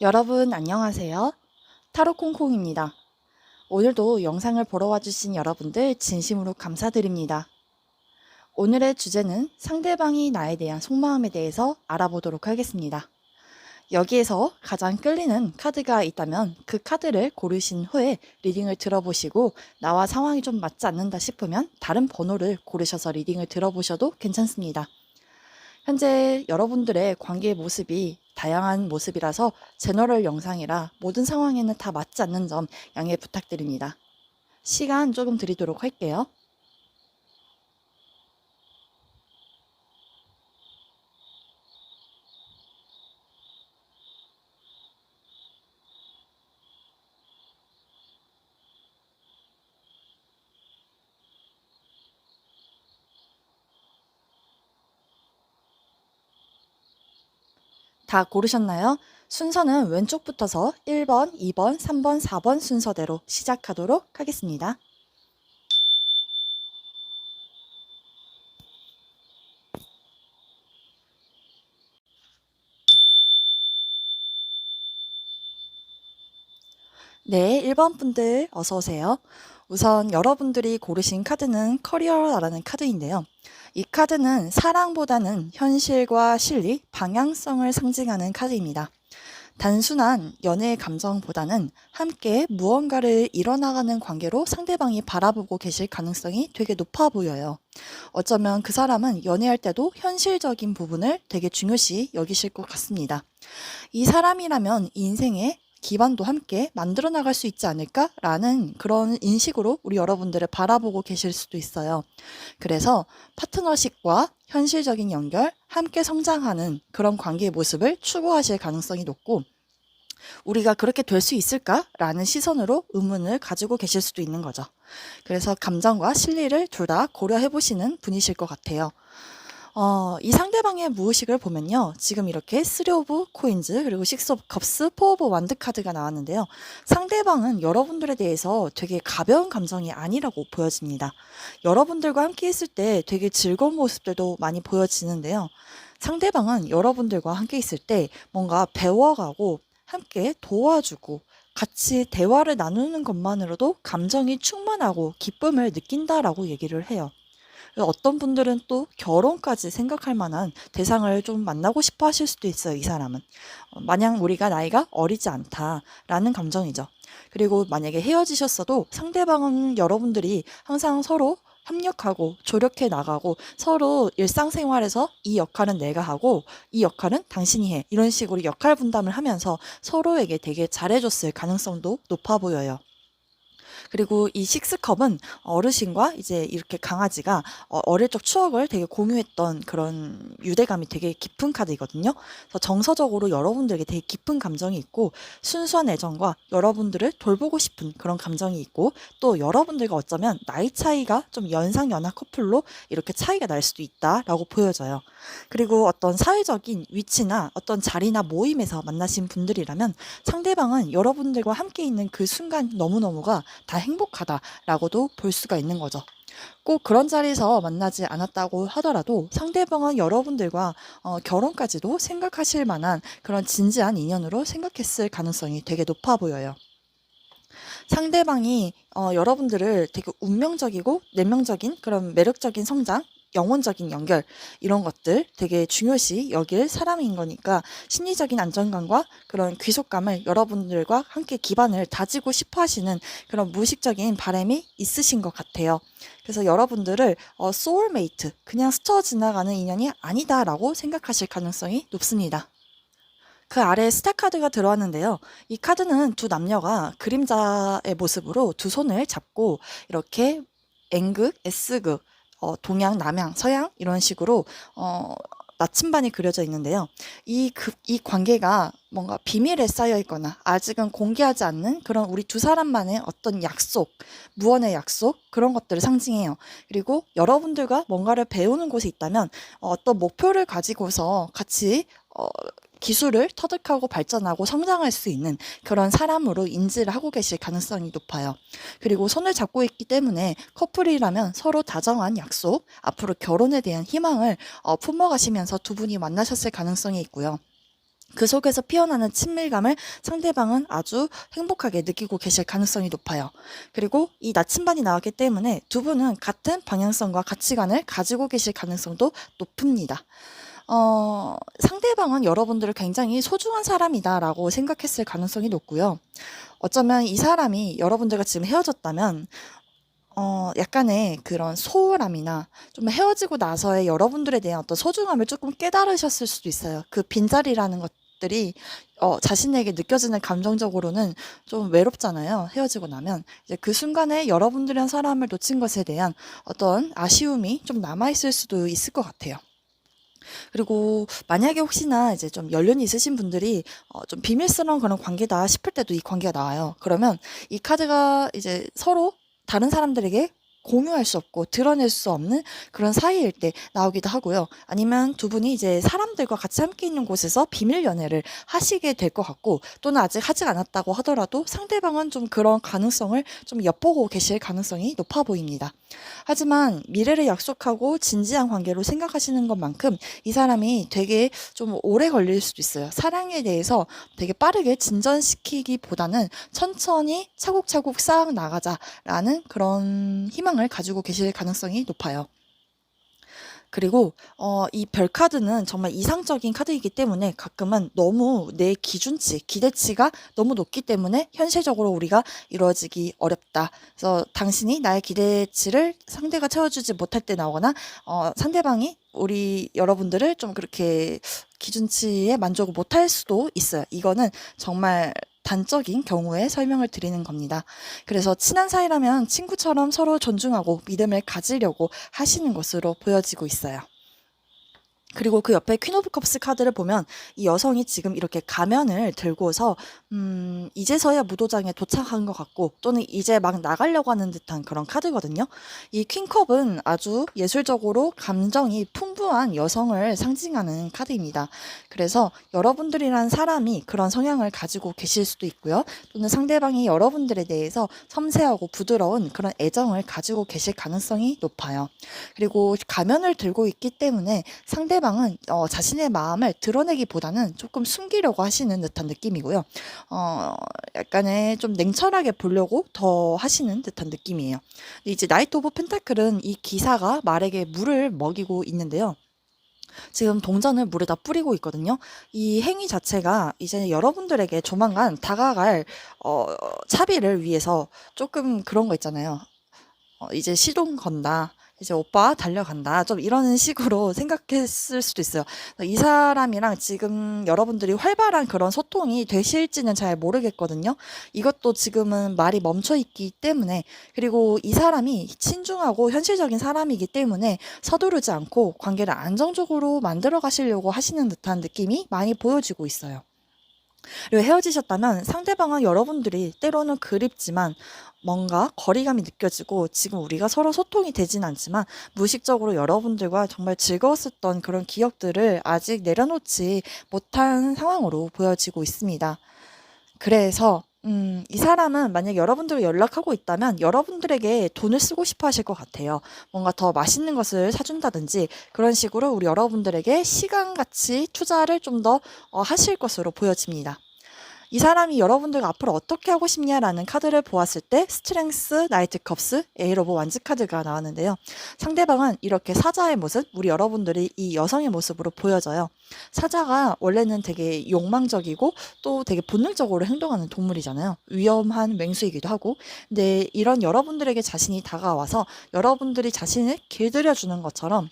여러분 안녕하세요. 타로콩콩입니다. 오늘도 영상을 보러 와주신 여러분들 진심으로 감사드립니다. 오늘의 주제는 상대방이 나에 대한 속마음에 대해서 알아보도록 하겠습니다. 여기에서 가장 끌리는 카드가 있다면 그 카드를 고르신 후에 리딩을 들어보시고 나와 상황이 좀 맞지 않는다 싶으면 다른 번호를 고르셔서 리딩을 들어보셔도 괜찮습니다. 현재 여러분들의 관계의 모습이 다양한 모습이라서 제너럴 영상이라 모든 상황에는 다 맞지 않는 점 양해 부탁드립니다. 시간 조금 드리도록 할게요. 다 고르셨나요? 순서는 왼쪽부터서 1번, 2번, 3번, 4번 순서대로 시작하도록 하겠습니다. 네, 1번 분들 어서 오세요. 우선 여러분들이 고르신 카드는 커리어라는 카드인데요. 이 카드는 사랑보다는 현실과 실리, 방향성을 상징하는 카드입니다. 단순한 연애의 감정보다는 함께 무언가를 이뤄나가는 관계로 상대방이 바라보고 계실 가능성이 되게 높아 보여요. 어쩌면 그 사람은 연애할 때도 현실적인 부분을 되게 중요시 여기실 것 같습니다. 이 사람이라면 인생의 기반도 함께 만들어 나갈 수 있지 않을까라는 그런 인식으로 우리 여러분들을 바라보고 계실 수도 있어요. 그래서 파트너십과 현실적인 연결, 함께 성장하는 그런 관계의 모습을 추구하실 가능성이 높고 우리가 그렇게 될 수 있을까라는 시선으로 의문을 가지고 계실 수도 있는 거죠. 그래서 감정과 실리를 둘 다 고려해 보시는 분이실 것 같아요. 이 상대방의 무의식을 보면요. 지금 이렇게 3 오브 코인즈 그리고 6 오브 컵스, 4 오브 완드 카드가 나왔는데요. 상대방은 여러분들에 대해서 되게 가벼운 감정이 아니라고 보여집니다. 여러분들과 함께 있을 때 되게 즐거운 모습들도 많이 보여지는데요. 상대방은 여러분들과 함께 있을 때 뭔가 배워가고 함께 도와주고 같이 대화를 나누는 것만으로도 감정이 충만하고 기쁨을 느낀다라고 얘기를 해요. 어떤 분들은 또 결혼까지 생각할 만한 대상을 좀 만나고 싶어 하실 수도 있어요, 이 사람은. 마냥 우리가 나이가 어리지 않다라는 감정이죠. 그리고 만약에 헤어지셨어도 상대방은 여러분들이 항상 서로 협력하고 조력해 나가고 서로 일상생활에서 이 역할은 내가 하고 이 역할은 당신이 해. 이런 식으로 역할 분담을 하면서 서로에게 되게 잘해줬을 가능성도 높아 보여요. 그리고 이 식스컵은 어르신과 이제 이렇게 강아지가 어릴 적 추억을 되게 공유했던 그런 유대감이 되게 깊은 카드이거든요. 그래서 정서적으로 여러분들에게 되게 깊은 감정이 있고 순수한 애정과 여러분들을 돌보고 싶은 그런 감정이 있고 또 여러분들과 어쩌면 나이 차이가 좀 연상연하 커플로 이렇게 차이가 날 수도 있다라고 보여져요. 그리고 어떤 사회적인 위치나 어떤 자리나 모임에서 만나신 분들이라면 상대방은 여러분들과 함께 있는 그 순간 너무너무가 다 행복하다라고도 볼 수가 있는 거죠. 꼭 그런 자리에서 만나지 않았다고 하더라도 상대방은 여러분들과 결혼까지도 생각하실 만한 그런 진지한 인연으로 생각했을 가능성이 되게 높아 보여요. 상대방이 여러분들을 되게 운명적이고 내면적인 그런 매력적인 성장, 영혼적인 연결 이런 것들 되게 중요시 여길 사람인 거니까 심리적인 안정감과 그런 귀속감을 여러분들과 함께 기반을 다지고 싶어 하시는 그런 무의식적인 바람이 있으신 것 같아요. 그래서 여러분들을 소울메이트, 그냥 스쳐 지나가는 인연이 아니다라고 생각하실 가능성이 높습니다. 그 아래에 스타 카드가 들어왔는데요. 이 카드는 두 남녀가 그림자의 모습으로 두 손을 잡고 이렇게 N극, S극, 동양, 남양, 서양 이런 식으로 나침반이 그려져 있는데요. 이 관계가 뭔가 비밀에 쌓여 있거나 아직은 공개하지 않는 그런 우리 두 사람만의 어떤 약속, 무언의 약속 그런 것들을 상징해요. 그리고 여러분들과 뭔가를 배우는 곳이 있다면 어떤 목표를 가지고서 같이 기술을 터득하고 발전하고 성장할 수 있는 그런 사람으로 인지를 하고 계실 가능성이 높아요. 그리고 손을 잡고 있기 때문에 커플이라면 서로 다정한 약속, 앞으로 결혼에 대한 희망을 품어가시면서 두 분이 만나셨을 가능성이 있고요. 그 속에서 피어나는 친밀감을 상대방은 아주 행복하게 느끼고 계실 가능성이 높아요. 그리고 이 나침반이 나왔기 때문에 두 분은 같은 방향성과 가치관을 가지고 계실 가능성도 높습니다. 상대방은 여러분들을 굉장히 소중한 사람이다라고 생각했을 가능성이 높고요. 어쩌면 이 사람이 여러분들과 지금 헤어졌다면 약간의 그런 소홀함이나 좀 헤어지고 나서의 여러분들에 대한 어떤 소중함을 조금 깨달으셨을 수도 있어요. 그 빈자리라는 것들이 자신에게 느껴지는 감정적으로는 좀 외롭잖아요. 헤어지고 나면. 이제 그 순간에 여러분들이란 사람을 놓친 것에 대한 어떤 아쉬움이 좀 남아있을 수도 있을 것 같아요. 그리고 만약에 혹시나 이제 좀 연륜이 있으신 분들이 좀 비밀스러운 그런 관계다 싶을 때도 이 관계가 나와요. 그러면 이 카드가 이제 서로 다른 사람들에게 공유할 수 없고 드러낼 수 없는 그런 사이일 때 나오기도 하고요. 아니면 두 분이 이제 사람들과 같이 함께 있는 곳에서 비밀 연애를 하시게 될 것 같고, 또는 아직 하지 않았다고 하더라도 상대방은 좀 그런 가능성을 좀 엿보고 계실 가능성이 높아 보입니다. 하지만 미래를 약속하고 진지한 관계로 생각하시는 것만큼 이 사람이 되게 좀 오래 걸릴 수도 있어요. 사랑에 대해서 되게 빠르게 진전시키기보다는 천천히 차곡차곡 쌓아 나가자라는 그런 희망을 가지고 계실 가능성이 높아요. 그리고 이 별 카드는 정말 이상적인 카드이기 때문에 가끔은 너무 내 기준치, 기대치가 너무 높기 때문에 현실적으로 우리가 이루어지기 어렵다. 그래서 당신이 나의 기대치를 상대가 채워주지 못할 때 나오거나 상대방이 우리 여러분들을 좀 그렇게 기준치에 만족을 못할 수도 있어요. 이거는 정말 단적인 경우에 설명을 드리는 겁니다. 그래서 친한 사이라면 친구처럼 서로 존중하고 믿음을 가지려고 하시는 것으로 보여지고 있어요. 그리고 그 옆에 퀸 오브 컵스 카드를 보면 이 여성이 지금 이렇게 가면을 들고서 이제서야 무도장에 도착한 것 같고, 또는 이제 막 나가려고 하는 듯한 그런 카드거든요. 이 퀸컵은 아주 예술적으로 감정이 풍부한 여성을 상징하는 카드입니다. 그래서 여러분들이란 사람이 그런 성향을 가지고 계실 수도 있고요. 또는 상대방이 여러분들에 대해서 섬세하고 부드러운 그런 애정을 가지고 계실 가능성이 높아요. 그리고 가면을 들고 있기 때문에 상대방은 자신의 마음을 드러내기보다는 조금 숨기려고 하시는 듯한 느낌이고요. 약간의 좀 냉철하게 보려고 더 하시는 듯한 느낌이에요. 근데 이제 나이트 오브 펜타클은 이 기사가 말에게 물을 먹이고 있는데요. 지금 동전을 물에다 뿌리고 있거든요. 이 행위 자체가 이제 여러분들에게 조만간 다가갈 차비를 위해서 조금 그런 거 있잖아요. 이제 시동 건다. 이제 오빠 달려간다. 좀 이런 식으로 생각했을 수도 있어요. 이 사람이랑 지금 여러분들이 활발한 그런 소통이 되실지는 잘 모르겠거든요. 이것도 지금은 말이 멈춰 있기 때문에, 그리고 이 사람이 신중하고 현실적인 사람이기 때문에 서두르지 않고 관계를 안정적으로 만들어 가시려고 하시는 듯한 느낌이 많이 보여지고 있어요. 그리고 헤어지셨다면 상대방은 여러분들이 때로는 그립지만 뭔가 거리감이 느껴지고 지금 우리가 서로 소통이 되진 않지만 무의식적으로 여러분들과 정말 즐거웠었던 그런 기억들을 아직 내려놓지 못한 상황으로 보여지고 있습니다. 그래서 이 사람은 만약 여러분들과 연락하고 있다면 여러분들에게 돈을 쓰고 싶어 하실 것 같아요. 뭔가 더 맛있는 것을 사준다든지 그런 식으로 우리 여러분들에게 시간같이 투자를 좀 더 하실 것으로 보여집니다. 이 사람이 여러분들과 앞으로 어떻게 하고 싶냐라는 카드를 보았을 때 스트렝스, 나이트 컵스, 에일 오브 완즈 카드가 나왔는데요. 상대방은 이렇게 사자의 모습, 우리 여러분들이 이 여성의 모습으로 보여져요. 사자가 원래는 되게 욕망적이고 또 되게 본능적으로 행동하는 동물이잖아요. 위험한 맹수이기도 하고. 근데 이런 여러분들에게 자신이 다가와서 여러분들이 자신을 길들여주는 것처럼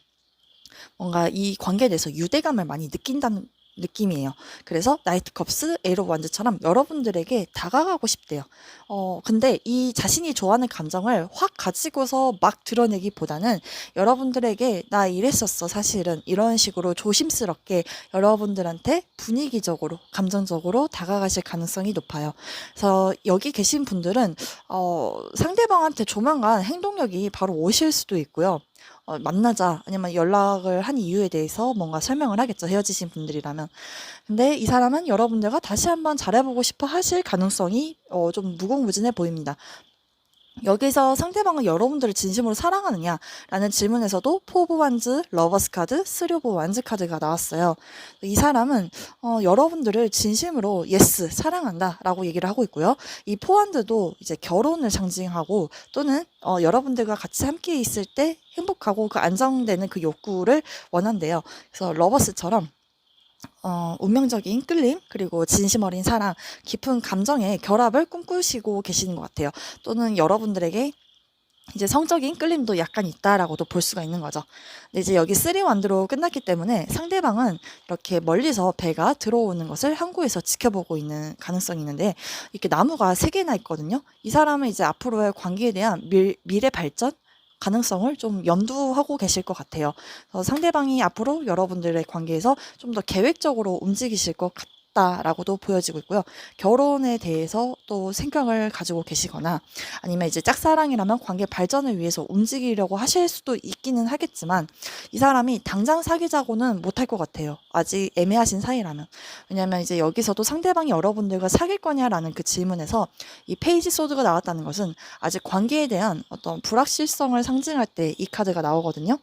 뭔가 이 관계에 대해서 유대감을 많이 느낀다는 느낌이에요. 그래서 나이트 컵스, 에일 오브 완즈처럼 여러분들에게 다가가고 싶대요. 근데 이 자신이 좋아하는 감정을 확 가지고서 막 드러내기보다는 여러분들에게 나 이랬었어 사실은 이런 식으로 조심스럽게 여러분들한테 분위기적으로 감정적으로 다가가실 가능성이 높아요. 그래서 여기 계신 분들은 상대방한테 조만간 행동력이 바로 오실 수도 있고요. 만나자 아니면 연락을 한 이유에 대해서 뭔가 설명을 하겠죠. 헤어지신 분들이라면. 근데 이 사람은 여러분들과 다시 한번 잘해보고 싶어 하실 가능성이 좀 무궁무진해 보입니다. 여기서 상대방은 여러분들을 진심으로 사랑하느냐라는 질문에서도 포브 완즈, 러버스 카드, 쓰리 오브 완즈 카드가 나왔어요. 이 사람은 여러분들을 진심으로 예스 사랑한다라고 얘기를 하고 있고요. 이 포완드도 이제 결혼을 상징하고 또는 여러분들과 같이 함께 있을 때 행복하고 그 안정되는 그 욕구를 원한대요. 그래서 러버스처럼 운명적인 끌림, 그리고 진심 어린 사랑, 깊은 감정의 결합을 꿈꾸시고 계시는 것 같아요. 또는 여러분들에게 이제 성적인 끌림도 약간 있다라고도 볼 수가 있는 거죠. 근데 이제 여기 3완드로 끝났기 때문에 상대방은 이렇게 멀리서 배가 들어오는 것을 항구에서 지켜보고 있는 가능성이 있는데, 이렇게 나무가 3개나 있거든요. 이 사람은 이제 앞으로의 관계에 대한 미래 발전, 가능성을 좀 염두하고 계실 것 같아요. 상대방이 앞으로 여러분들의 관계에서 좀 더 계획적으로 움직이실 것 같다라고도 보여지고 있고요. 결혼에 대해서 또 생각을 가지고 계시거나 아니면 이제 짝사랑이라면 관계 발전을 위해서 움직이려고 하실 수도 있기는 하겠지만 이 사람이 당장 사귀자고는 못할 것 같아요. 아직 애매하신 사이라면. 왜냐하면 이제 여기서도 상대방이 여러분들과 사귈 거냐라는 그 질문에서 이 페이지 소드가 나왔다는 것은 아직 관계에 대한 어떤 불확실성을 상징할 때 이 카드가 나오거든요.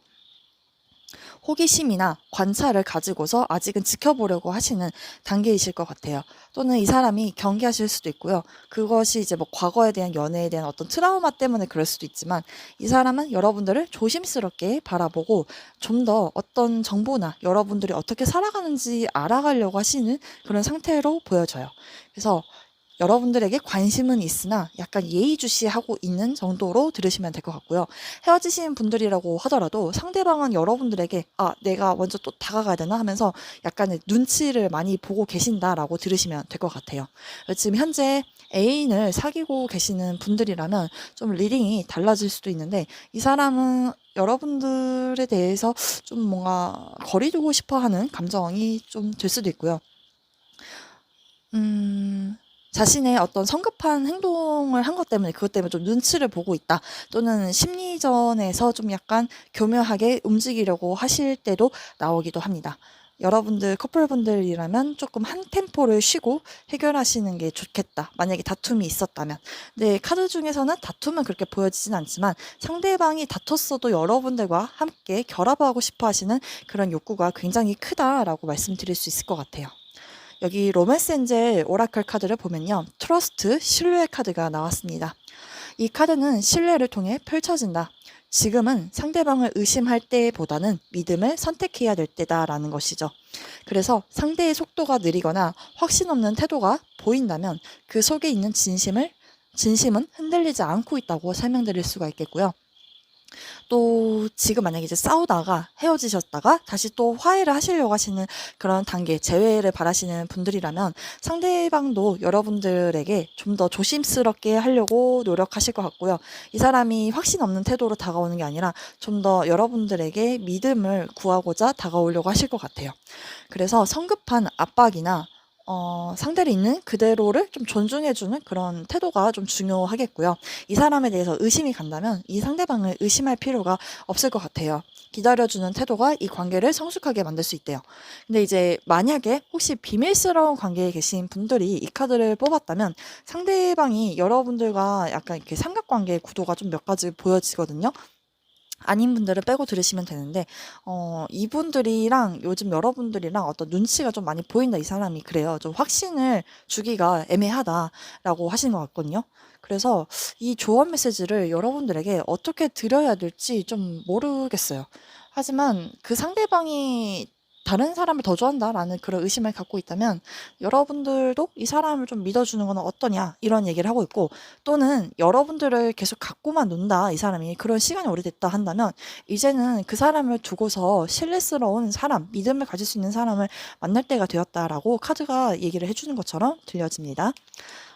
호기심이나 관찰을 가지고서 아직은 지켜보려고 하시는 단계이실 것 같아요. 또는 이 사람이 경계하실 수도 있고요. 그것이 이제 뭐 과거에 대한 연애에 대한 어떤 트라우마 때문에 그럴 수도 있지만 이 사람은 여러분들을 조심스럽게 바라보고 좀 더 어떤 정보나 여러분들이 어떻게 살아가는지 알아가려고 하시는 그런 상태로 보여져요. 그래서 여러분들에게 관심은 있으나 약간 예의주시하고 있는 정도로 들으시면 될 것 같고요. 헤어지신 분들이라고 하더라도 상대방은 여러분들에게 내가 먼저 또 다가가야 되나 하면서 약간의 눈치를 많이 보고 계신다라고 들으시면 될 것 같아요. 지금 현재 애인을 사귀고 계시는 분들이라면 좀 리딩이 달라질 수도 있는데 이 사람은 여러분들에 대해서 좀 뭔가 거리 두고 싶어 하는 감정이 좀 들 수도 있고요. 자신의 어떤 성급한 행동을 한 것 때문에 그것 때문에 좀 눈치를 보고 있다. 또는 심리전에서 좀 약간 교묘하게 움직이려고 하실 때도 나오기도 합니다. 여러분들 커플분들이라면 조금 한 템포를 쉬고 해결하시는 게 좋겠다. 만약에 다툼이 있었다면. 근데 카드 중에서는 다툼은 그렇게 보여지진 않지만 상대방이 다퉜어도 여러분들과 함께 결합하고 싶어 하시는 그런 욕구가 굉장히 크다라고 말씀드릴 수 있을 것 같아요. 여기 로맨스 엔젤 오라클 카드를 보면요. 트러스트, 신뢰 카드가 나왔습니다. 이 카드는 신뢰를 통해 펼쳐진다. 지금은 상대방을 의심할 때보다는 믿음을 선택해야 될 때다라는 것이죠. 그래서 상대의 속도가 느리거나 확신 없는 태도가 보인다면 그 속에 있는 진심은 흔들리지 않고 있다고 설명드릴 수가 있겠고요. 또 지금 만약에 이제 싸우다가 헤어지셨다가 다시 또 화해를 하시려고 하시는 그런 단계, 재회를 바라시는 분들이라면 상대방도 여러분들에게 좀 더 조심스럽게 하려고 노력하실 것 같고요. 이 사람이 확신 없는 태도로 다가오는 게 아니라 좀 더 여러분들에게 믿음을 구하고자 다가오려고 하실 것 같아요. 그래서 성급한 압박이나 상대를 있는 그대로를 좀 존중해주는 그런 태도가 좀 중요하겠고요. 이 사람에 대해서 의심이 간다면 이 상대방을 의심할 필요가 없을 것 같아요. 기다려주는 태도가 이 관계를 성숙하게 만들 수 있대요. 근데 이제 만약에 혹시 비밀스러운 관계에 계신 분들이 이 카드를 뽑았다면 상대방이 여러분들과 약간 이렇게 삼각관계의 구도가 좀 몇 가지 보여지거든요. 아닌 분들은 빼고 들으시면 되는데 이분들이랑 요즘 여러분들이랑 어떤 눈치가 좀 많이 보인다 이 사람이 그래요. 좀 확신을 주기가 애매하다라고 하신 것 같거든요. 그래서 이 조언 메시지를 여러분들에게 어떻게 드려야 될지 좀 모르겠어요. 하지만 그 상대방이 다른 사람을 더 좋아한다라는 그런 의심을 갖고 있다면 여러분들도 이 사람을 좀 믿어주는 건 어떠냐 이런 얘기를 하고 있고 또는 여러분들을 계속 갖고만 논다 이 사람이 그런 시간이 오래됐다 한다면 이제는 그 사람을 두고서 신뢰스러운 사람, 믿음을 가질 수 있는 사람을 만날 때가 되었다라고 카드가 얘기를 해주는 것처럼 들려집니다.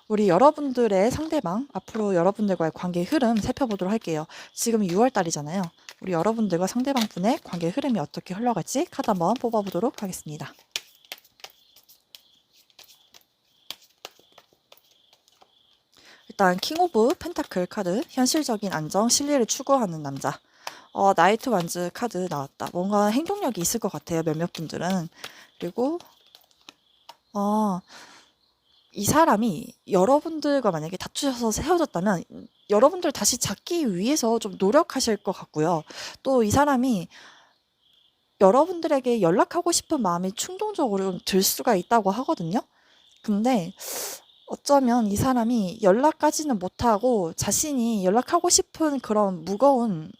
우리 여러분들의 상대방, 앞으로 여러분들과의 관계 흐름 살펴보도록 할게요. 지금 6월 달이잖아요. 우리 여러분들과 상대방 분의 관계 흐름이 어떻게 흘러갈지 카드 한번 뽑아보도록 하겠습니다. 일단 킹 오브 펜타클 카드, 현실적인 안정, 신뢰를 추구하는 남자. 나이트 완즈 카드 나왔다. 뭔가 행동력이 있을 것 같아요. 몇몇 분들은. 그리고 이 사람이 여러분들과 만약에 다투셔서 헤어졌다면 여러분들 다시 잡기 위해서 좀 노력하실 것 같고요. 또 이 사람이 여러분들에게 연락하고 싶은 마음이 충동적으로 좀 들 수가 있다고 하거든요. 근데 어쩌면 이 사람이 연락까지는 못하고 자신이 연락하고 싶은 그런 무거운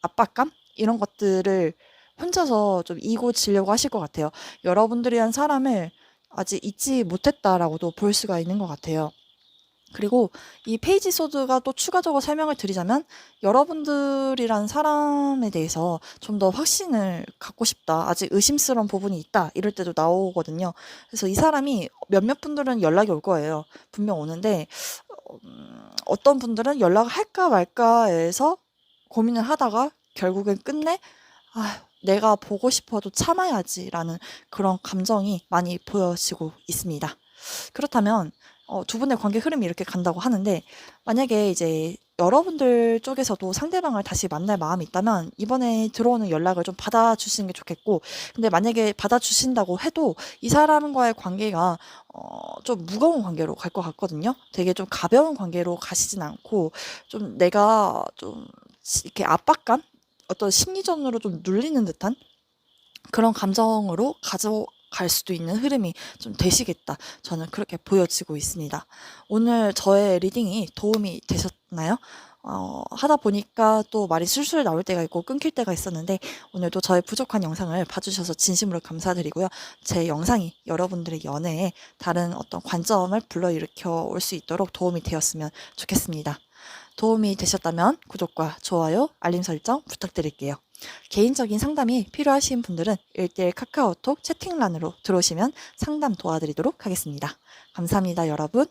압박감? 이런 것들을 혼자서 좀 이고지려고 하실 것 같아요. 여러분들이 한 사람을 아직 잊지 못했다라고도 볼 수가 있는 것 같아요. 그리고 이 페이지 소드가 또 추가적으로 설명을 드리자면 여러분들이란 사람에 대해서 좀 더 확신을 갖고 싶다. 아직 의심스러운 부분이 있다. 이럴 때도 나오거든요. 그래서 이 사람이 몇몇 분들은 연락이 올 거예요. 분명 오는데 어떤 분들은 연락을 할까 말까해서 고민을 하다가 결국엔 끝내 내가 보고 싶어도 참아야지라는 그런 감정이 많이 보여지고 있습니다. 그렇다면 두 분의 관계 흐름이 이렇게 간다고 하는데 만약에 이제 여러분들 쪽에서도 상대방을 다시 만날 마음이 있다면 이번에 들어오는 연락을 좀 받아주시는 게 좋겠고 근데 만약에 받아주신다고 해도 이 사람과의 관계가 좀 무거운 관계로 갈 것 같거든요. 되게 좀 가벼운 관계로 가시진 않고 좀 내가 좀 이렇게 압박감? 어떤 심리전으로 좀 눌리는 듯한 그런 감정으로 가져갈 수도 있는 흐름이 좀 되시겠다. 저는 그렇게 보여지고 있습니다. 오늘 저의 리딩이 도움이 되셨나요? 하다 보니까 또 말이 술술 나올 때가 있고 끊길 때가 있었는데 오늘도 저의 부족한 영상을 봐주셔서 진심으로 감사드리고요. 제 영상이 여러분들의 연애에 다른 어떤 관점을 불러일으켜 올 수 있도록 도움이 되었으면 좋겠습니다. 도움이 되셨다면 구독과 좋아요, 알림 설정 부탁드릴게요. 개인적인 상담이 필요하신 분들은 1대1 카카오톡 채팅란으로 들어오시면 상담 도와드리도록 하겠습니다. 감사합니다, 여러분.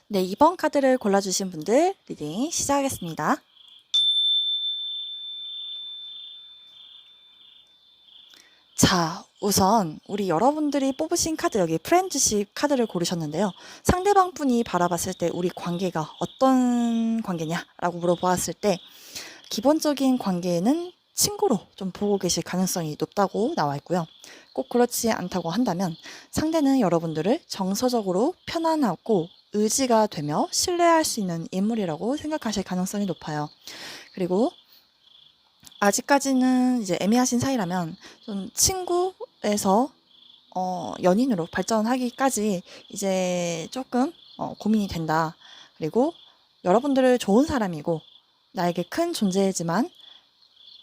네, 2번 카드를 골라주신 분들 리딩 시작하겠습니다. 자, 우선 우리 여러분들이 뽑으신 카드 여기 프렌드십 카드를 고르셨는데요. 상대방 분이 바라봤을 때 우리 관계가 어떤 관계냐라고 물어보았을 때 기본적인 관계는 친구로 좀 보고 계실 가능성이 높다고 나와 있고요. 꼭 그렇지 않다고 한다면 상대는 여러분들을 정서적으로 편안하고 의지가 되며 신뢰할 수 있는 인물이라고 생각하실 가능성이 높아요. 그리고 아직까지는 이제 애매하신 사이라면 좀 친구에서 연인으로 발전하기까지 이제 조금 고민이 된다. 그리고 여러분들을 좋은 사람이고 나에게 큰 존재지만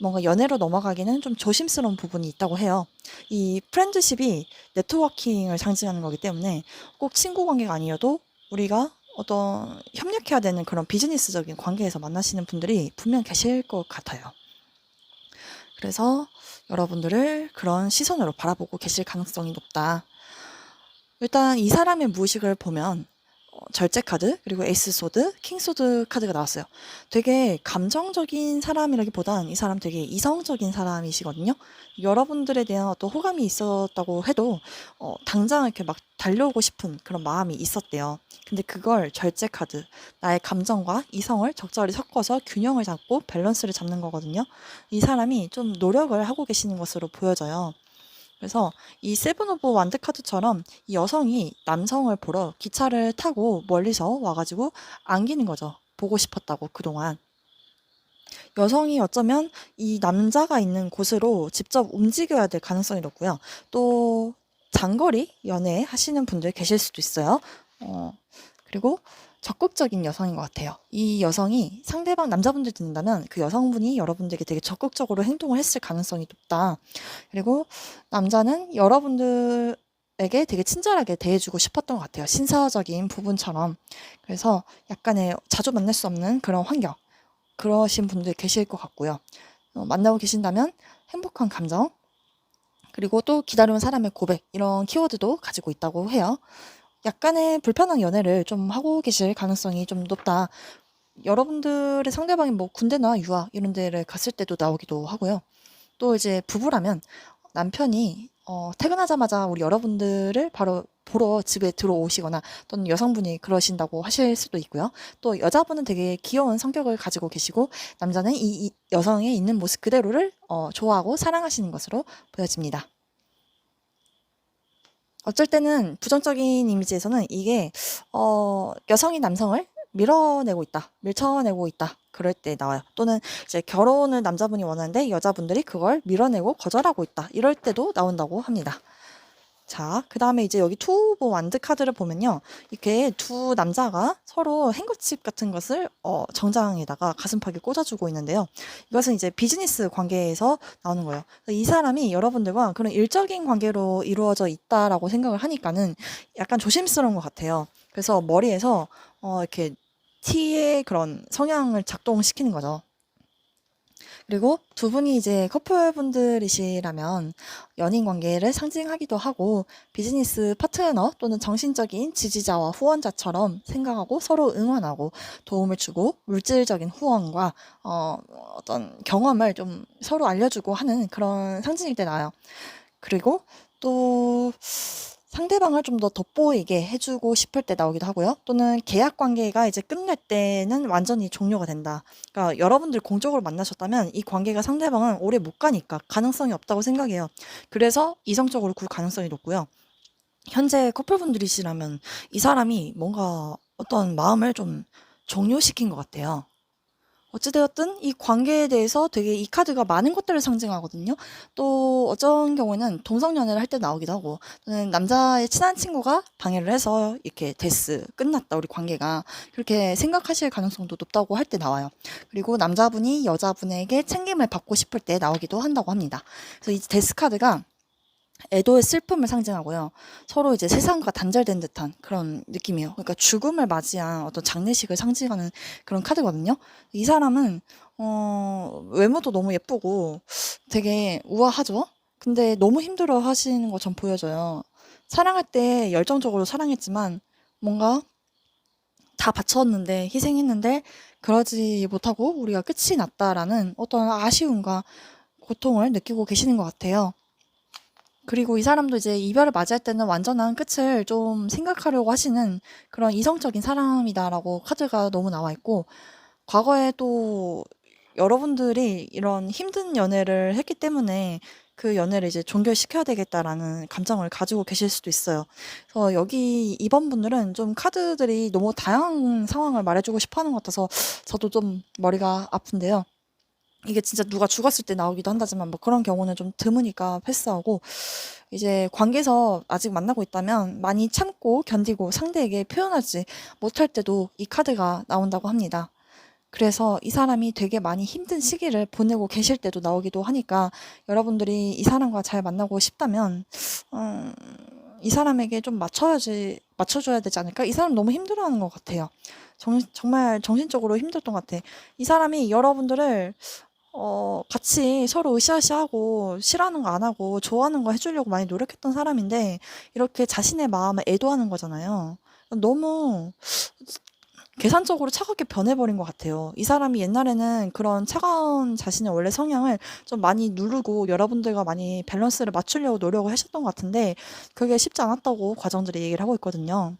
뭔가 연애로 넘어가기는 좀 조심스러운 부분이 있다고 해요. 이 프렌드십이 네트워킹을 상징하는 거기 때문에 꼭 친구 관계가 아니어도 우리가 어떤 협력해야 되는 그런 비즈니스적인 관계에서 만나시는 분들이 분명 계실 것 같아요. 그래서 여러분들을 그런 시선으로 바라보고 계실 가능성이 높다. 일단 이 사람의 무의식을 보면 절제 카드, 그리고 에이스 소드, 킹 소드 카드가 나왔어요. 되게 감정적인 사람이라기보단 이 사람 되게 이성적인 사람이시거든요. 여러분들에 대한 어떤 호감이 있었다고 해도 당장 이렇게 막 달려오고 싶은 그런 마음이 있었대요. 근데 그걸 절제 카드, 나의 감정과 이성을 적절히 섞어서 균형을 잡고 밸런스를 잡는 거거든요. 이 사람이 좀 노력을 하고 계시는 것으로 보여져요. 그래서 이 세븐 오브 완드 카드처럼 이 여성이 남성을 보러 기차를 타고 멀리서 와가지고 안기는 거죠. 보고 싶었다고 그동안. 여성이 어쩌면 이 남자가 있는 곳으로 직접 움직여야 될 가능성이 높고요. 또 장거리 연애 하시는 분들 계실 수도 있어요. 그리고 적극적인 여성인 것 같아요. 이 여성이 상대방 남자분들 듣는다면 그 여성분이 여러분들에게 되게 적극적으로 행동을 했을 가능성이 높다. 그리고 남자는 여러분들에게 되게 친절하게 대해주고 싶었던 것 같아요. 신사적인 부분처럼. 그래서 약간의 자주 만날 수 없는 그런 환경. 그러신 분들 계실 것 같고요. 만나고 계신다면 행복한 감정, 그리고 또 기다리는 사람의 고백, 이런 키워드도 가지고 있다고 해요. 약간의 불편한 연애를 좀 하고 계실 가능성이 좀 높다. 여러분들의 상대방이 뭐 군대나 유학 이런 데를 갔을 때도 나오기도 하고요. 또 이제 부부라면 남편이 퇴근하자마자 우리 여러분들을 바로 보러 집에 들어오시거나 또는 여성분이 그러신다고 하실 수도 있고요. 또 여자분은 되게 귀여운 성격을 가지고 계시고 남자는 이 여성의 있는 모습 그대로를 좋아하고 사랑하시는 것으로 보여집니다. 어쩔 때는 부정적인 이미지에서는 이게 여성이 남성을 밀어내고 있다, 밀쳐내고 있다. 그럴 때 나와요. 또는 이제 결혼을 남자분이 원하는데 여자분들이 그걸 밀어내고 거절하고 있다. 이럴 때도 나온다고 합니다. 자, 그 다음에 이제 여기 투 오브 완드 카드를 보면요. 이렇게 두 남자가 서로 행거칩 같은 것을 정장에다가 가슴팍에 꽂아주고 있는데요. 이것은 이제 비즈니스 관계에서 나오는 거예요. 이 사람이 여러분들과 그런 일적인 관계로 이루어져 있다라고 생각을 하니까는 약간 조심스러운 것 같아요. 그래서 머리에서 이렇게 T의 그런 성향을 작동시키는 거죠. 그리고 두 분이 이제 커플분들이시라면 연인 관계를 상징하기도 하고 비즈니스 파트너 또는 정신적인 지지자와 후원자처럼 생각하고 서로 응원하고 도움을 주고 물질적인 후원과 어떤 경험을 좀 서로 알려주고 하는 그런 상징일 때 나와요. 그리고 또 상대방을 좀 더 돋보이게 해주고 싶을 때 나오기도 하고요. 또는 계약 관계가 이제 끝날 때는 완전히 종료가 된다. 그러니까 여러분들 공적으로 만나셨다면 이 관계가 상대방은 오래 못 가니까 가능성이 없다고 생각해요. 그래서 이성적으로 굴 가능성이 높고요. 현재 커플분들이시라면 이 사람이 뭔가 어떤 마음을 좀 종료시킨 것 같아요. 어찌되었든 이 관계에 대해서 되게 이 카드가 많은 것들을 상징하거든요. 또 어떤 경우에는 동성연애를 할 때 나오기도 하고 또는 남자의 친한 친구가 방해를 해서 이렇게 데스 끝났다 우리 관계가 그렇게 생각하실 가능성도 높다고 할 때 나와요. 그리고 남자분이 여자분에게 챙김을 받고 싶을 때 나오기도 한다고 합니다. 그래서 이 데스 카드가 애도의 슬픔을 상징하고요. 서로 이제 세상과 단절된 듯한 그런 느낌이에요. 그러니까 죽음을 맞이한 어떤 장례식을 상징하는 그런 카드거든요. 이 사람은 외모도 너무 예쁘고 되게 우아하죠. 근데 너무 힘들어 하시는 것처럼 보여져요. 사랑할 때 열정적으로 사랑했지만 뭔가 다 바쳤는데 희생했는데 그러지 못하고 우리가 끝이 났다라는 어떤 아쉬움과 고통을 느끼고 계시는 것 같아요. 그리고 이 사람도 이제 이별을 맞이할 때는 완전한 끝을 좀 생각하려고 하시는 그런 이성적인 사람이다라고 카드가 너무 나와 있고, 과거에 또 여러분들이 이런 힘든 연애를 했기 때문에 그 연애를 이제 종결시켜야 되겠다라는 감정을 가지고 계실 수도 있어요. 그래서 여기 이번 분들은 좀 카드들이 너무 다양한 상황을 말해주고 싶어 하는 것 같아서 저도 좀 머리가 아픈데요. 이게 진짜 누가 죽었을 때 나오기도 한다지만 뭐 그런 경우는 좀 드무니까 패스하고 이제 관계에서 아직 만나고 있다면 많이 참고 견디고 상대에게 표현하지 못할 때도 이 카드가 나온다고 합니다. 그래서 이 사람이 되게 많이 힘든 시기를 보내고 계실 때도 나오기도 하니까 여러분들이 이 사람과 잘 만나고 싶다면 음, 이 사람에게 좀 맞춰줘야 되지 않을까? 이 사람 너무 힘들어하는 것 같아요. 정말 정신적으로 힘들었던 것 같아. 이 사람이 여러분들을 같이 서로 으쌰으쌰하고 싫어하는 거 안 하고 좋아하는 거 해주려고 많이 노력했던 사람인데 이렇게 자신의 마음을 애도하는 거잖아요. 너무 계산적으로 차갑게 변해버린 것 같아요. 이 사람이 옛날에는 그런 차가운 자신의 원래 성향을 좀 많이 누르고 여러분들과 많이 밸런스를 맞추려고 노력을 하셨던 것 같은데 그게 쉽지 않았다고 과정들이 얘기를 하고 있거든요.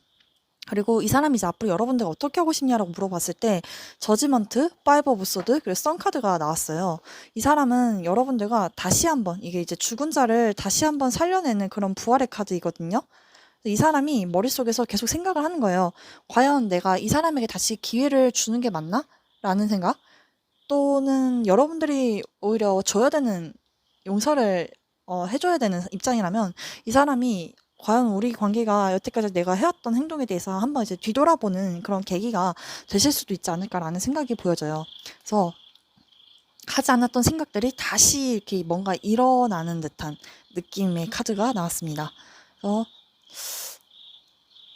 그리고 이 사람이 이제 앞으로 여러분들과 어떻게 하고 싶냐라고 물어봤을 때 저지먼트, 파이브 오브 소드, 그리고 선카드가 나왔어요. 이 사람은 여러분들과 다시 한번 이게 이제 죽은 자를 다시 한번 살려내는 그런 부활의 카드이거든요. 이 사람이 머릿속에서 계속 생각을 하는 거예요. 과연 내가 이 사람에게 다시 기회를 주는 게 맞나? 라는 생각? 또는 여러분들이 오히려 줘야 되는 용서를 해줘야 되는 입장이라면 이 사람이 과연 우리 관계가 여태까지 내가 해왔던 행동에 대해서 한번 이제 뒤돌아보는 그런 계기가 되실 수도 있지 않을까라는 생각이 보여져요. 그래서 하지 않았던 생각들이 다시 이렇게 뭔가 일어나는 듯한 느낌의 카드가 나왔습니다. 그래서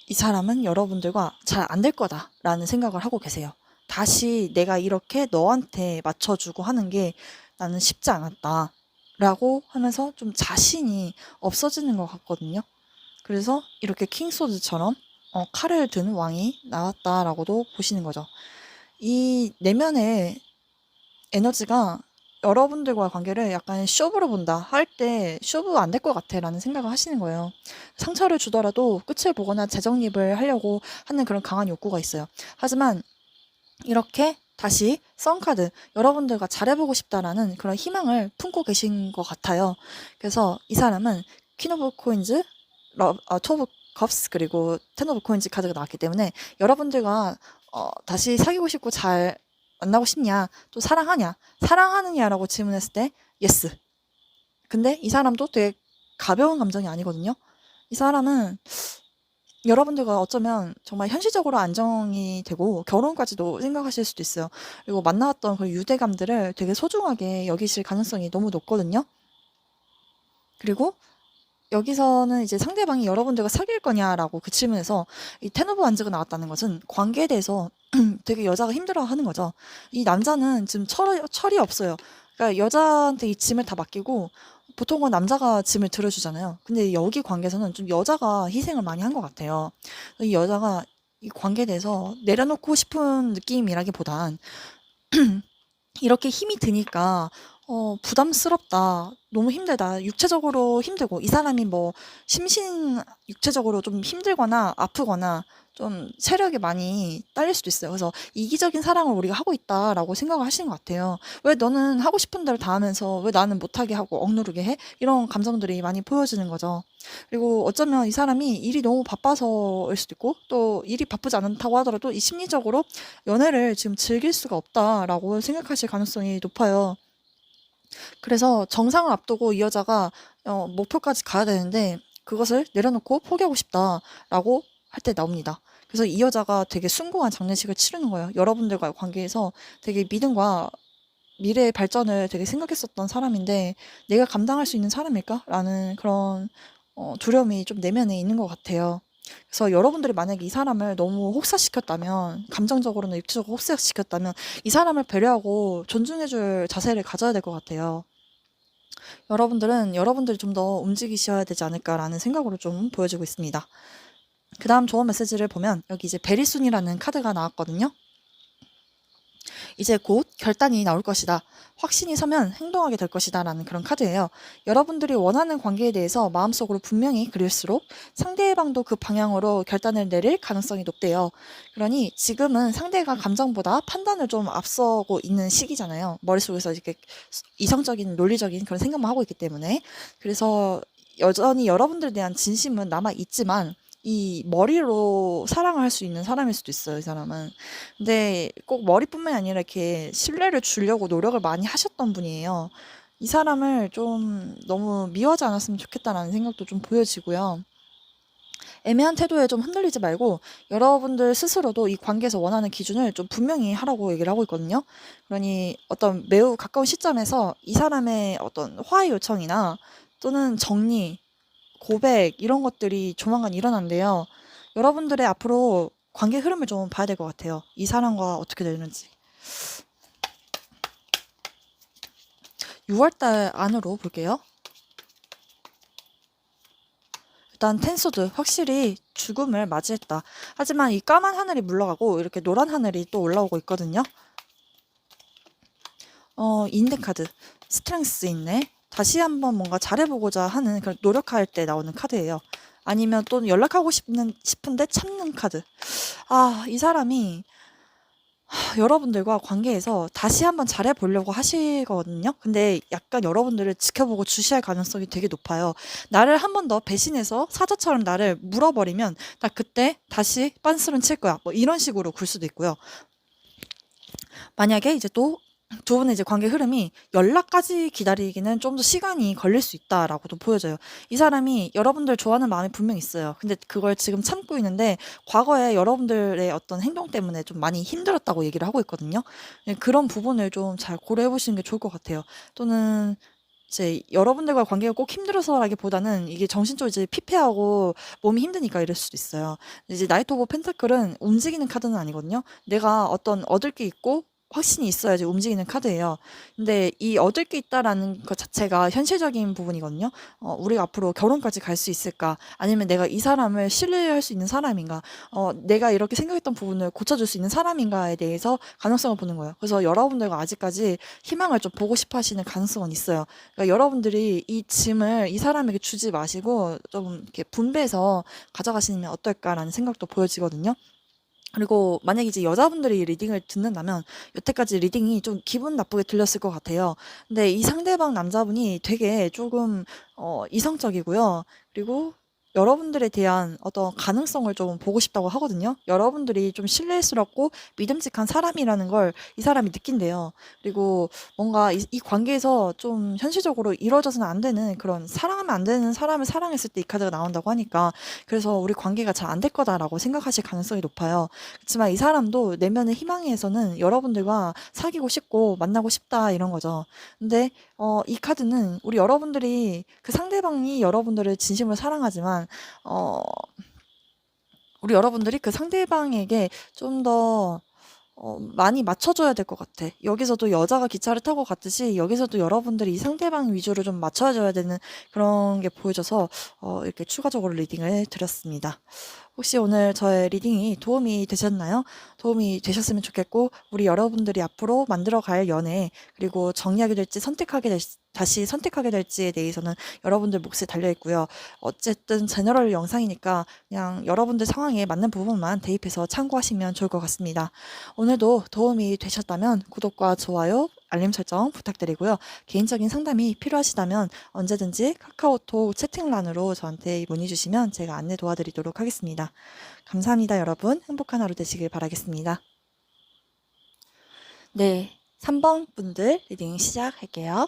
이 사람은 여러분들과 잘 안 될 거다라는 생각을 하고 계세요. 다시 내가 이렇게 너한테 맞춰주고 하는 게 나는 쉽지 않았다. 라고 하면서 좀 자신이 없어지는 것 같거든요. 그래서 이렇게 킹소드처럼 칼을 든 왕이 나왔다라고도 보시는 거죠. 이 내면의 에너지가 여러분들과의 관계를 약간 쇼부로 본다 할 때 쇼부 안 될 것 같아 라는 생각을 하시는 거예요. 상처를 주더라도 끝을 보거나 재정립을 하려고 하는 그런 강한 욕구가 있어요. 하지만 이렇게 다시 썬카드 여러분들과 잘해보고 싶다라는 그런 희망을 품고 계신 것 같아요. 그래서 이 사람은 퀸 오브 코인즈 투 오브 컵스 그리고 텐 오브 코인즈 카드가 나왔기 때문에 여러분들과 다시 사귀고 싶고 잘 만나고 싶냐, 또 사랑하냐, 사랑하느냐라고 질문했을 때 예스. 근데 이 사람도 되게 가벼운 감정이 아니거든요. 이 사람은 여러분들과 어쩌면 정말 현실적으로 안정이 되고 결혼까지도 생각하실 수도 있어요. 그리고 만나왔던 그 유대감들을 되게 소중하게 여기실 가능성이 너무 높거든요. 그리고 여기서는 이제 상대방이 여러분들과 사귈 거냐라고 그 질문에서 이 텐 오브 완즈가 나왔다는 것은 관계에 대해서 되게 여자가 힘들어하는 거죠. 이 남자는 지금 철이 없어요. 그러니까 여자한테 이 짐을 다 맡기고 보통은 남자가 짐을 들어주잖아요. 근데 여기 관계에서는 좀 여자가 희생을 많이 한 것 같아요. 이 여자가 이 관계에 대해서 내려놓고 싶은 느낌이라기보단 이렇게 힘이 드니까 부담스럽다. 너무 힘들다. 육체적으로 힘들고 이 사람이 뭐 육체적으로 좀 힘들거나 아프거나 좀 체력이 많이 딸릴 수도 있어요. 그래서 이기적인 사랑을 우리가 하고 있다라고 생각을 하시는 것 같아요. 왜 너는 하고 싶은 대로 다 하면서 왜 나는 못하게 하고 억누르게 해? 이런 감정들이 많이 보여지는 거죠. 그리고 어쩌면 이 사람이 일이 너무 바빠서일 수도 있고 또 일이 바쁘지 않다고 하더라도 이 심리적으로 연애를 지금 즐길 수가 없다라고 생각하실 가능성이 높아요. 그래서 정상을 앞두고 이 여자가 목표까지 가야 되는데 그것을 내려놓고 포기하고 싶다라고 할 때 나옵니다. 그래서 이 여자가 되게 숭고한 장례식을 치르는 거예요. 여러분들과의 관계에서 되게 믿음과 미래의 발전을 되게 생각했었던 사람인데 내가 감당할 수 있는 사람일까라는 그런 두려움이 좀 내면에 있는 것 같아요. 그래서 여러분들이 만약에 이 사람을 너무 혹사시켰다면, 감정적으로나 육체적으로 혹사시켰다면 이 사람을 배려하고 존중해줄 자세를 가져야 될 것 같아요. 여러분들은 여러분들이 좀 더 움직이셔야 되지 않을까라는 생각으로 좀 보여지고 있습니다. 그 다음 조언 메시지를 보면 여기 이제 베리순이라는 카드가 나왔거든요. 이제 곧 결단이 나올 것이다. 확신이 서면 행동하게 될 것이다. 라는 그런 카드예요. 여러분들이 원하는 관계에 대해서 마음속으로 분명히 그릴수록 상대방도 그 방향으로 결단을 내릴 가능성이 높대요. 그러니 지금은 상대가 감정보다 판단을 좀 앞서고 있는 시기잖아요. 머릿속에서 이렇게 이성적인 논리적인 그런 생각만 하고 있기 때문에. 그래서 여전히 여러분들에 대한 진심은 남아 있지만 이 머리로 사랑을 할 수 있는 사람일 수도 있어요, 이 사람은. 근데 꼭 머리뿐만이 아니라 이렇게 신뢰를 주려고 노력을 많이 하셨던 분이에요. 이 사람을 좀 너무 미워하지 않았으면 좋겠다라는 생각도 좀 보여지고요. 애매한 태도에 좀 흔들리지 말고 여러분들 스스로도 이 관계에서 원하는 기준을 좀 분명히 하라고 얘기를 하고 있거든요. 그러니 어떤 매우 가까운 시점에서 이 사람의 어떤 화해 요청이나 또는 정리, 고백 이런 것들이 조만간 일어난대요. 여러분들의 앞으로 관계 흐름을 좀 봐야 될 것 같아요. 이 사람과 어떻게 되는지. 6월달 안으로 볼게요. 일단 텐소드 확실히 죽음을 맞이했다. 하지만 이 까만 하늘이 물러가고 이렇게 노란 하늘이 또 올라오고 있거든요. 인데 카드 스트렝스 있네. 다시 한번 뭔가 잘해보고자 하는 그런 노력할 때 나오는 카드예요. 아니면 또 연락하고 싶은데 참는 카드. 이 사람이 여러분들과 관계에서 다시 한번 잘해보려고 하시거든요. 근데 약간 여러분들을 지켜보고 주시할 가능성이 되게 높아요. 나를 한 번 더 배신해서 사자처럼 나를 물어버리면 나 그때 다시 빤스런 칠 거야. 뭐 이런 식으로 굴 수도 있고요. 만약에 이제 또 두 분의 이제 관계 흐름이 연락까지 기다리기는 좀 더 시간이 걸릴 수 있다라고도 보여져요. 이 사람이 여러분들 좋아하는 마음이 분명 있어요. 근데 그걸 지금 참고 있는데 과거에 여러분들의 어떤 행동 때문에 좀 많이 힘들었다고 얘기를 하고 있거든요. 그런 부분을 좀 잘 고려해 보시는 게 좋을 것 같아요. 또는 이제 여러분들과 관계가 꼭 힘들어서라기보다는 이게 정신적으로 이제 피폐하고 몸이 힘드니까 이럴 수도 있어요. 이제 나이트 오브 펜타클은 움직이는 카드는 아니거든요. 내가 어떤 얻을 게 있고 확신이 있어야지 움직이는 카드예요. 근데 이 얻을 게 있다라는 것 자체가 현실적인 부분이거든요. 우리가 앞으로 결혼까지 갈 수 있을까? 아니면 내가 이 사람을 신뢰할 수 있는 사람인가? 내가 이렇게 생각했던 부분을 고쳐줄 수 있는 사람인가에 대해서 가능성을 보는 거예요. 그래서 여러분들과 아직까지 희망을 좀 보고 싶어 하시는 가능성은 있어요. 그러니까 여러분들이 이 짐을 이 사람에게 주지 마시고 좀 이렇게 분배해서 가져가시면 어떨까라는 생각도 보여지거든요. 그리고 만약에 이제 여자분들이 리딩을 듣는다면 여태까지 리딩이 좀 기분 나쁘게 들렸을 것 같아요. 근데 이 상대방 남자분이 되게 조금 이성적이고요. 그리고 여러분들에 대한 어떤 가능성을 좀 보고 싶다고 하거든요. 여러분들이 좀 신뢰스럽고 믿음직한 사람이라는 걸 이 사람이 느낀대요. 그리고 뭔가 이 관계에서 좀 현실적으로 이루어져서는 안 되는 그런 사랑하면 안 되는 사람을 사랑했을 때 이 카드가 나온다고 하니까 그래서 우리 관계가 잘 안 될 거다라고 생각하실 가능성이 높아요. 그렇지만 이 사람도 내면의 희망에서는 여러분들과 사귀고 싶고 만나고 싶다 이런 거죠. 근데 이 카드는 우리 여러분들이 그 상대방이 여러분들을 진심으로 사랑하지만 어 우리 여러분들이 그 상대방에게 좀 더 많이 맞춰줘야 될 것 같아. 여기서도 여자가 기차를 타고 갔듯이 여기서도 여러분들이 이 상대방 위주로 좀 맞춰줘야 되는 그런 게 보여져서 이렇게 추가적으로 리딩을 드렸습니다. 혹시 오늘 저의 리딩이 도움이 되셨나요? 도움이 되셨으면 좋겠고, 우리 여러분들이 앞으로 만들어갈 연애, 그리고 정리하게 될지 다시 선택하게 될지에 대해서는 여러분들 몫에 달려있고요. 어쨌든 제너럴 영상이니까 그냥 여러분들 상황에 맞는 부분만 대입해서 참고하시면 좋을 것 같습니다. 오늘도 도움이 되셨다면 구독과 좋아요, 알림 설정 부탁드리고요. 개인적인 상담이 필요하시다면 언제든지 카카오톡 채팅란으로 저한테 문의 주시면 제가 안내 도와드리도록 하겠습니다. 감사합니다, 여러분. 행복한 하루 되시길 바라겠습니다. 네, 3번 분들 리딩 시작할게요.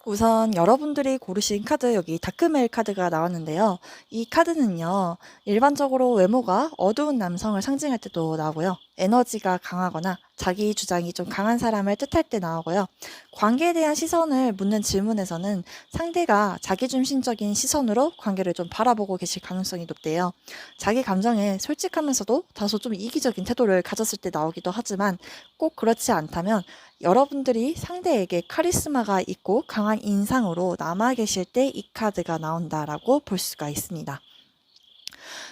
우선 여러분들이 고르신 카드, 여기 다크메일 카드가 나왔는데요. 이 카드는요, 일반적으로 외모가 어두운 남성을 상징할 때도 나오고요. 에너지가 강하거나 자기 주장이 좀 강한 사람을 뜻할 때 나오고요. 관계에 대한 시선을 묻는 질문에서는 상대가 자기중심적인 시선으로 관계를 좀 바라보고 계실 가능성이 높대요. 자기 감정에 솔직하면서도 다소 좀 이기적인 태도를 가졌을 때 나오기도 하지만 꼭 그렇지 않다면 여러분들이 상대에게 카리스마가 있고 강한 인상으로 남아 계실 때 이 카드가 나온다라고 볼 수가 있습니다.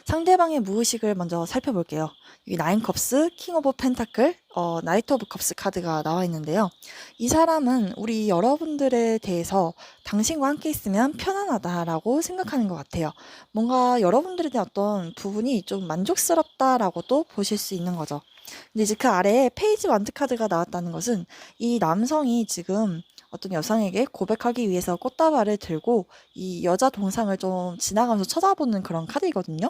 상대방의 무의식을 먼저 살펴볼게요. 여기 나인 컵스, 킹 오브 펜타클, 나이트 오브 컵스 카드가 나와 있는데요. 이 사람은 우리 여러분들에 대해서 당신과 함께 있으면 편안하다라고 생각하는 것 같아요. 뭔가 여러분들에 대한 어떤 부분이 좀 만족스럽다라고도 보실 수 있는 거죠. 근데 이제 그 아래에 페이지 완드 카드가 나왔다는 것은 이 남성이 지금 어떤 여성에게 고백하기 위해서 꽃다발을 들고 이 여자 동상을 좀 지나가면서 쳐다보는 그런 카드이거든요.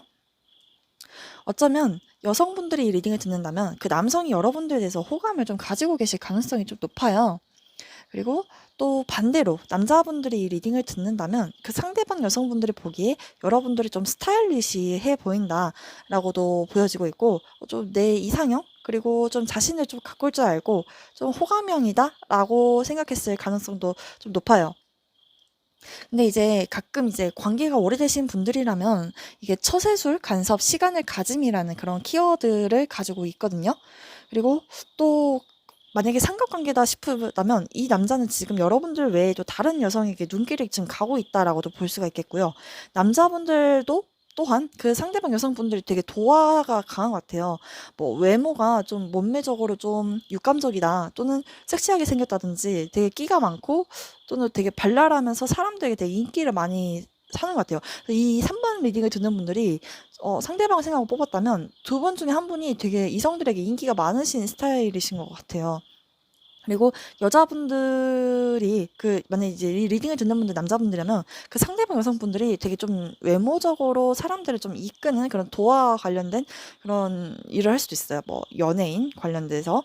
어쩌면 여성분들이 이 리딩을 듣는다면 그 남성이 여러분들에 대해서 호감을 좀 가지고 계실 가능성이 좀 높아요. 그리고 또 반대로 남자분들이 이 리딩을 듣는다면 그 상대방 여성분들이 보기에 여러분들이 좀 스타일리시해 보인다라고도 보여지고 있고 좀 내 이상형 그리고 좀 자신을 좀 가꿀 줄 알고 좀 호감형이다라고 생각했을 가능성도 좀 높아요. 근데 이제 가끔 이제 관계가 오래되신 분들이라면 이게 처세술, 간섭, 시간을 가짐이라는 그런 키워드를 가지고 있거든요. 그리고 또 만약에 삼각관계다 싶다면 이 남자는 지금 여러분들 외에도 다른 여성에게 눈길이 지금 가고 있다라고도 볼 수가 있겠고요. 남자분들도 또한 그 상대방 여성분들이 되게 도화가 강한 것 같아요. 뭐 외모가 좀 몸매적으로 좀 육감적이다 또는 섹시하게 생겼다든지 되게 끼가 많고 또는 되게 발랄하면서 사람들에게 되게 인기를 많이 사는 것 같아요. 이 3번 리딩을 듣는 분들이 상대방 생각을 뽑았다면 두 분 중에 한 분이 되게 이성들에게 인기가 많으신 스타일이신 것 같아요. 그리고 여자분들이 만약에 이제 이 리딩을 듣는 분들 남자분들이라면 그 상대방 여성분들이 되게 좀 외모적으로 사람들을 좀 이끄는 그런 도와 관련된 그런 일을 할 수도 있어요. 뭐 연예인 관련돼서.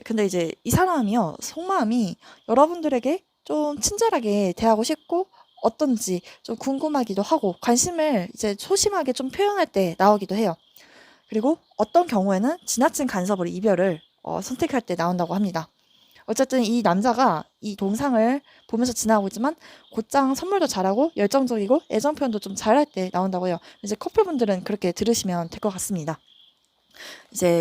근데 이제 이 사람이요, 속마음이 여러분들에게 좀 친절하게 대하고 싶고 어떤지 좀 궁금하기도 하고 관심을 이제 소심하게 좀 표현할 때 나오기도 해요. 그리고 어떤 경우에는 지나친 간섭으로 이별을 선택할 때 나온다고 합니다. 어쨌든 이 남자가 이 동상을 보면서 지나가고 있지만 곧장 선물도 잘하고 열정적이고 애정 표현도 좀 잘할 때 나온다고 해요. 이제 커플분들은 그렇게 들으시면 될 것 같습니다.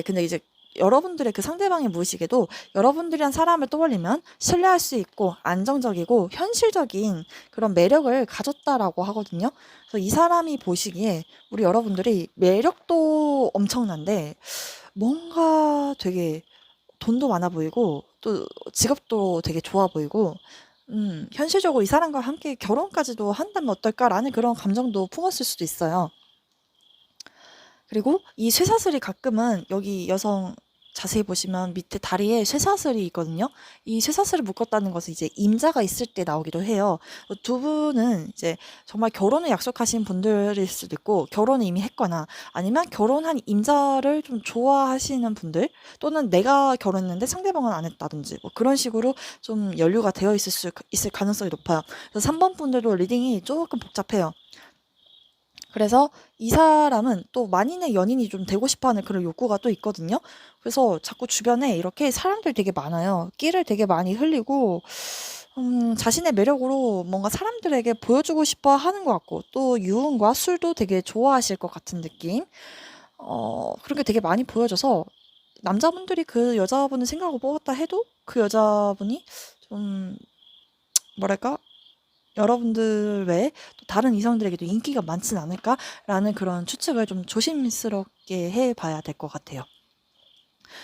근데 이제 여러분들의 그 상대방의 무의식에도 여러분들이란 사람을 떠올리면 신뢰할 수 있고 안정적이고 현실적인 그런 매력을 가졌다라고 하거든요. 그래서 이 사람이 보시기에 우리 여러분들이 매력도 엄청난데 뭔가 되게 돈도 많아 보이고 또 직업도 되게 좋아 보이고 현실적으로 이 사람과 함께 결혼까지도 한다면 어떨까라는 그런 감정도 품었을 수도 있어요. 그리고 이 쇠사슬이 가끔은 여기 여성 자세히 보시면 밑에 다리에 쇠사슬이 있거든요. 이 쇠사슬을 묶었다는 것은 이제 임자가 있을 때 나오기도 해요. 두 분은 이제 정말 결혼을 약속하신 분들일 수도 있고 결혼을 이미 했거나 아니면 결혼한 임자를 좀 좋아하시는 분들 또는 내가 결혼했는데 상대방은 안 했다든지 뭐 그런 식으로 좀 연류가 되어 있을 가능성이 높아요. 그래서 3번 분들도 리딩이 조금 복잡해요. 그래서 이 사람은 또 만인의 연인이 좀 되고 싶어하는 그런 욕구가 또 있거든요. 그래서 자꾸 주변에 이렇게 사람들 되게 많아요. 끼를 되게 많이 흘리고 자신의 매력으로 뭔가 사람들에게 보여주고 싶어 하는 것 같고 또 유흥과 술도 되게 좋아하실 것 같은 느낌. 그런 게 되게 많이 보여져서 남자분들이 그 여자분을 생각하고 뽑았다 해도 그 여자분이 좀 뭐랄까 여러분들 외에 또 다른 이성들에게도 인기가 많진 않을까라는 그런 추측을 좀 조심스럽게 해봐야 될 것 같아요.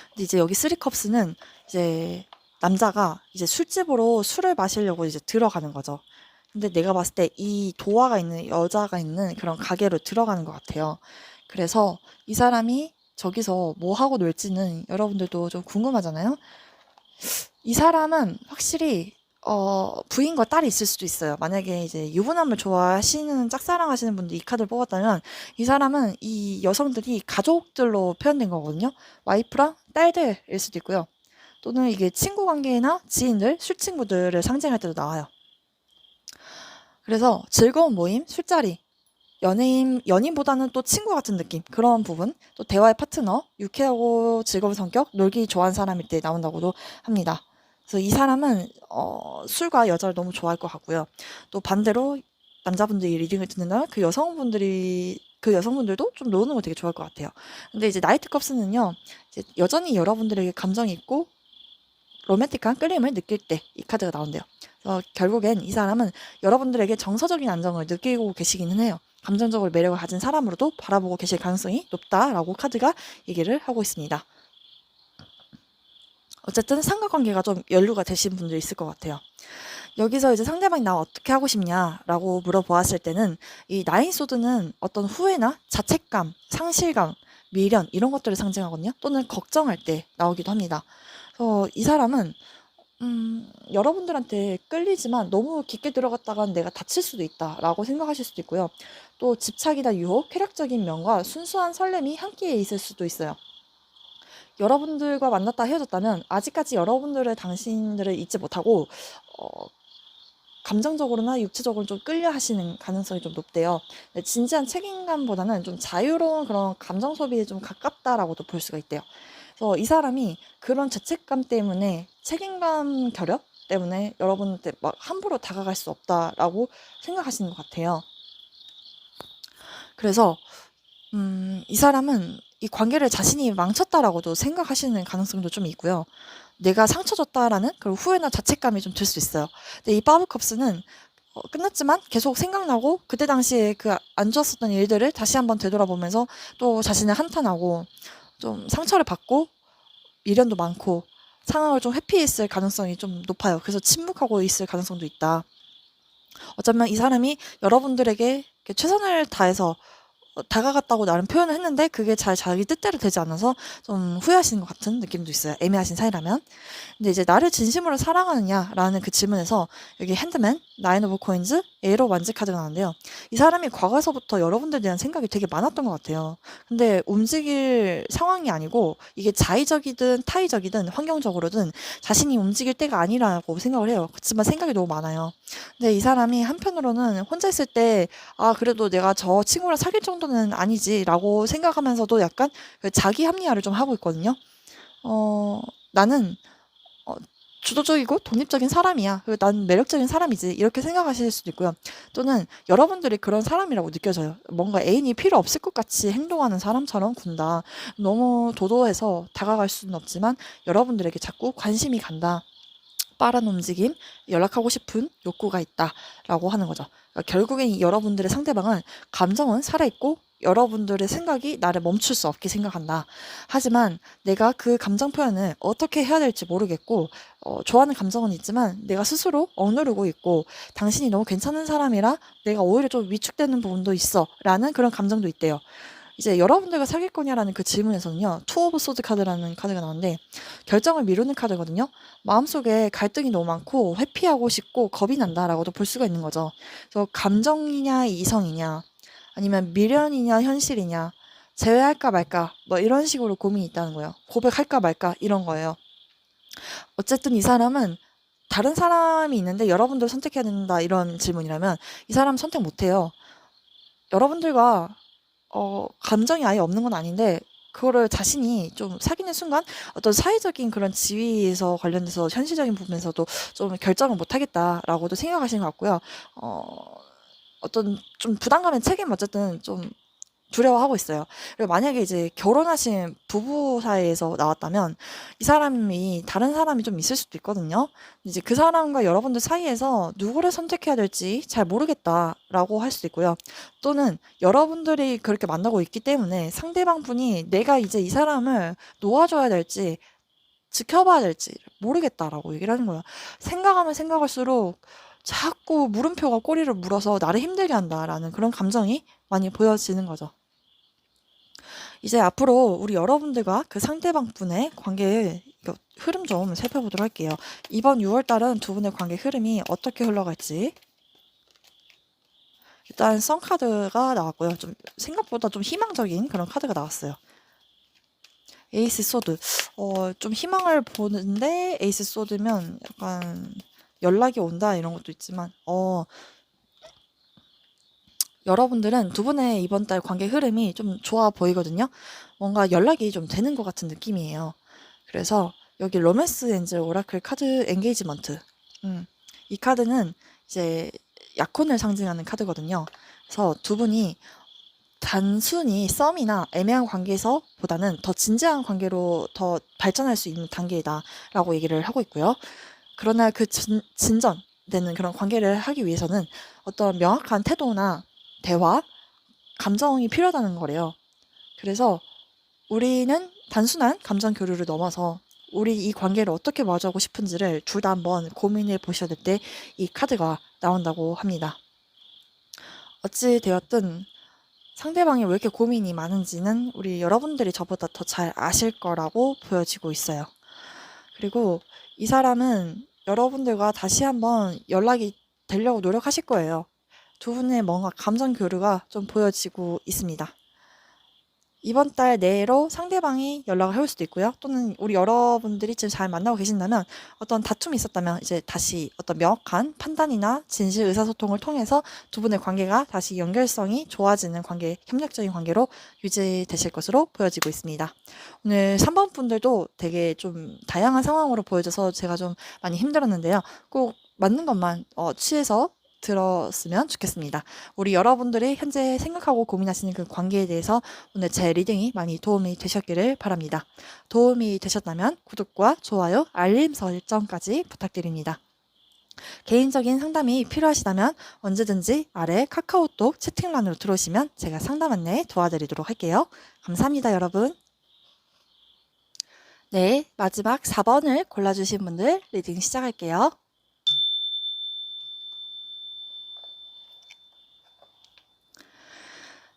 근데 이제 여기 쓰리컵스는 이제 남자가 이제 술집으로 술을 마시려고 이제 들어가는 거죠. 근데 내가 봤을 때 이 도화가 있는 여자가 있는 그런 가게로 들어가는 것 같아요. 그래서 이 사람이 저기서 뭐 하고 놀지는 여러분들도 좀 궁금하잖아요. 이 사람은 확실히 부인과 딸이 있을 수도 있어요. 만약에 이제 유부남을 좋아하시는 짝사랑하시는 분들이 이 카드를 뽑았다면 이 사람은 이 여성들이 가족들로 표현된 거거든요. 와이프랑 딸들일 수도 있고요. 또는 이게 친구 관계나 지인들, 술 친구들을 상징할 때도 나와요. 그래서 즐거운 모임, 술자리, 연인보다는 또 친구 같은 느낌, 그런 부분, 또 대화의 파트너, 유쾌하고 즐거운 성격, 놀기 좋아하는 사람일 때 나온다고도 합니다. 그래서 이 사람은 술과 여자를 너무 좋아할 것 같고요. 또 반대로 남자분들이 리딩을 듣는다면 그 여성분들도 좀 노는 거 되게 좋아할 것 같아요. 근데 이제 나이트컵스는요, 이제 여전히 여러분들에게 감정이 있고 로맨틱한 끌림을 느낄 때 이 카드가 나온대요. 결국엔 이 사람은 여러분들에게 정서적인 안정을 느끼고 계시기는 해요. 감정적으로 매력을 가진 사람으로도 바라보고 계실 가능성이 높다라고 카드가 얘기를 하고 있습니다. 어쨌든 삼각관계가 좀 연루가 되신 분들이 있을 것 같아요. 여기서 이제 상대방이 나 어떻게 하고 싶냐라고 물어보았을 때는 이 나인 소드는 어떤 후회나 자책감, 상실감, 미련 이런 것들을 상징하거든요. 또는 걱정할 때 나오기도 합니다. 그래서 이 사람은 여러분들한테 끌리지만 너무 깊게 들어갔다간 내가 다칠 수도 있다라고 생각하실 수도 있고요. 또 집착이나 유혹, 쾌락적인 면과 순수한 설렘이 함께 있을 수도 있어요. 여러분들과 만났다 헤어졌다면 아직까지 당신들을 잊지 못하고 감정적으로나 육체적으로 좀 끌려 하시는 가능성이 좀 높대요. 진지한 책임감보다는 좀 자유로운 그런 감정 소비에 좀 가깝다라고도 볼 수가 있대요. 그래서 이 사람이 그런 죄책감 때문에 책임감 결여 때문에 여러분한테 막 함부로 다가갈 수 없다라고 생각하시는 것 같아요. 그래서 이 사람은 이 관계를 자신이 망쳤다라고도 생각하시는 가능성도 좀 있고요. 내가 상처 줬다라는 그런 후회나 자책감이 좀 들 수 있어요. 근데 이 파브컵스는 끝났지만 계속 생각나고 그때 당시에 그 안 좋았었던 일들을 다시 한번 되돌아보면서 또 자신을 한탄하고 좀 상처를 받고 미련도 많고 상황을 좀 회피했을 가능성이 좀 높아요. 그래서 침묵하고 있을 가능성도 있다. 어쩌면 이 사람이 여러분들에게 최선을 다해서 다가갔다고 나름 표현을 했는데 그게 잘 자기 뜻대로 되지 않아서 좀 후회하시는 것 같은 느낌도 있어요. 애매하신 사이라면. 근데 이제 나를 진심으로 사랑하느냐라는 그 질문에서 여기 핸드맨, 나인 오브 코인즈, 에이로 완즈 카드가 나왔는데요. 이 사람이 과거에서부터 여러분들에 대한 생각이 되게 많았던 것 같아요. 근데 움직일 상황이 아니고 이게 자의적이든 타의적이든 환경적으로든 자신이 움직일 때가 아니라고 생각을 해요. 그렇지만 생각이 너무 많아요. 근데 이 사람이 한편으로는 혼자 있을 때 그래도 내가 저 친구랑 사귈 정도는 아니지라고 생각하면서도 약간 그 자기 합리화를 좀 하고 있거든요. 나는 주도적이고 독립적인 사람이야. 그리고 난 매력적인 사람이지. 이렇게 생각하실 수도 있고요. 또는 여러분들이 그런 사람이라고 느껴져요. 뭔가 애인이 필요 없을 것 같이 행동하는 사람처럼 군다. 너무 도도해서 다가갈 수는 없지만 여러분들에게 자꾸 관심이 간다. 빠른 움직임, 연락하고 싶은 욕구가 있다라고 하는 거죠. 그러니까 결국엔 여러분들의 상대방은 감정은 살아있고 여러분들의 생각이 나를 멈출 수 없게 생각한다. 하지만 내가 그 감정 표현을 어떻게 해야 될지 모르겠고 좋아하는 감정은 있지만 내가 스스로 억누르고 있고 당신이 너무 괜찮은 사람이라 내가 오히려 좀 위축되는 부분도 있어 라는 그런 감정도 있대요. 이제 여러분들과 사귈 거냐라는 그 질문에서는요, 투 오브 소드 카드라는 카드가 나오는데 결정을 미루는 카드거든요. 마음속에 갈등이 너무 많고 회피하고 싶고 겁이 난다라고도 볼 수가 있는 거죠. 그래서 감정이냐 이성이냐 아니면 미련이냐 현실이냐 제외할까 말까 뭐 이런 식으로 고민이 있다는 거예요. 고백할까 말까 이런 거예요. 어쨌든 이 사람은 다른 사람이 있는데 여러분들 선택해야 된다 이런 질문이라면 이 사람 선택 못해요. 여러분들과 감정이 아예 없는 건 아닌데 그거를 자신이 좀 사귀는 순간 어떤 사회적인 그런 지위에서 관련돼서 현실적인 부분에서도 좀 결정을 못 하겠다라고도 생각하시는 것 같고요. 어떤 좀 부담감의 책임 어쨌든 좀 두려워하고 있어요. 그리고 만약에 이제 결혼하신 부부 사이에서 나왔다면 이 사람이 다른 사람이 좀 있을 수도 있거든요. 이제 그 사람과 여러분들 사이에서 누구를 선택해야 될지 잘 모르겠다라고 할 수도 있고요. 또는 여러분들이 그렇게 만나고 있기 때문에 상대방 분이 내가 이제 이 사람을 놓아줘야 될지 지켜봐야 될지 모르겠다라고 얘기를 하는 거예요. 생각하면 생각할수록 자꾸 물음표가 꼬리를 물어서 나를 힘들게 한다라는 그런 감정이 많이 보여지는 거죠. 이제 앞으로 우리 여러분들과 그 상대방 분의 관계의 흐름 좀 살펴보도록 할게요. 이번 6월 달은 두 분의 관계 흐름이 어떻게 흘러갈지. 일단 선 카드가 나왔고요. 좀 생각보다 좀 희망적인 그런 카드가 나왔어요. 에이스 소드. 좀 희망을 보는데 에이스 소드면 약간 연락이 온다 이런 것도 있지만 여러분들은 두 분의 이번 달 관계 흐름이 좀 좋아 보이거든요. 뭔가 연락이 좀 되는 것 같은 느낌이에요. 그래서 여기 로맨스 엔젤 오라클 카드 엔게이지먼트. 이 카드는 이제 약혼을 상징하는 카드거든요. 그래서 두 분이 단순히 썸이나 애매한 관계에서보다는 더 진지한 관계로 더 발전할 수 있는 단계이다라고 얘기를 하고 있고요. 그러나 그 진전되는 그런 관계를 하기 위해서는 어떤 명확한 태도나 대화, 감정이 필요하다는 거래요. 그래서 우리는 단순한 감정 교류를 넘어서 우리 이 관계를 어떻게 마주하고 싶은지를 둘 다 한번 고민해 보셔야 될 때 이 카드가 나온다고 합니다. 어찌 되었든 상대방이 왜 이렇게 고민이 많은지는 우리 여러분들이 저보다 더 잘 아실 거라고 보여지고 있어요. 그리고 이 사람은 여러분들과 다시 한번 연락이 되려고 노력하실 거예요. 두 분의 뭔가 감정 교류가 좀 보여지고 있습니다. 이번 달 내로 상대방이 연락을 해올 수도 있고요. 또는 우리 여러분들이 지금 잘 만나고 계신다면 어떤 다툼이 있었다면 이제 다시 어떤 명확한 판단이나 진실 의사소통을 통해서 두 분의 관계가 다시 연결성이 좋아지는 관계, 협력적인 관계로 유지되실 것으로 보여지고 있습니다. 오늘 3번 분들도 되게 좀 다양한 상황으로 보여져서 제가 좀 많이 힘들었는데요. 꼭 맞는 것만 취해서 들었으면 좋겠습니다. 우리 여러분들이 현재 생각하고 고민하시는 그 관계에 대해서 오늘 제 리딩이 많이 도움이 되셨기를 바랍니다. 도움이 되셨다면 구독과 좋아요, 알림 설정까지 부탁드립니다. 개인적인 상담이 필요하시다면 언제든지 아래 카카오톡 채팅란으로 들어오시면 제가 상담 안내 도와드리도록 할게요. 감사합니다, 여러분. 네, 마지막 4번을 골라주신 분들 리딩 시작할게요.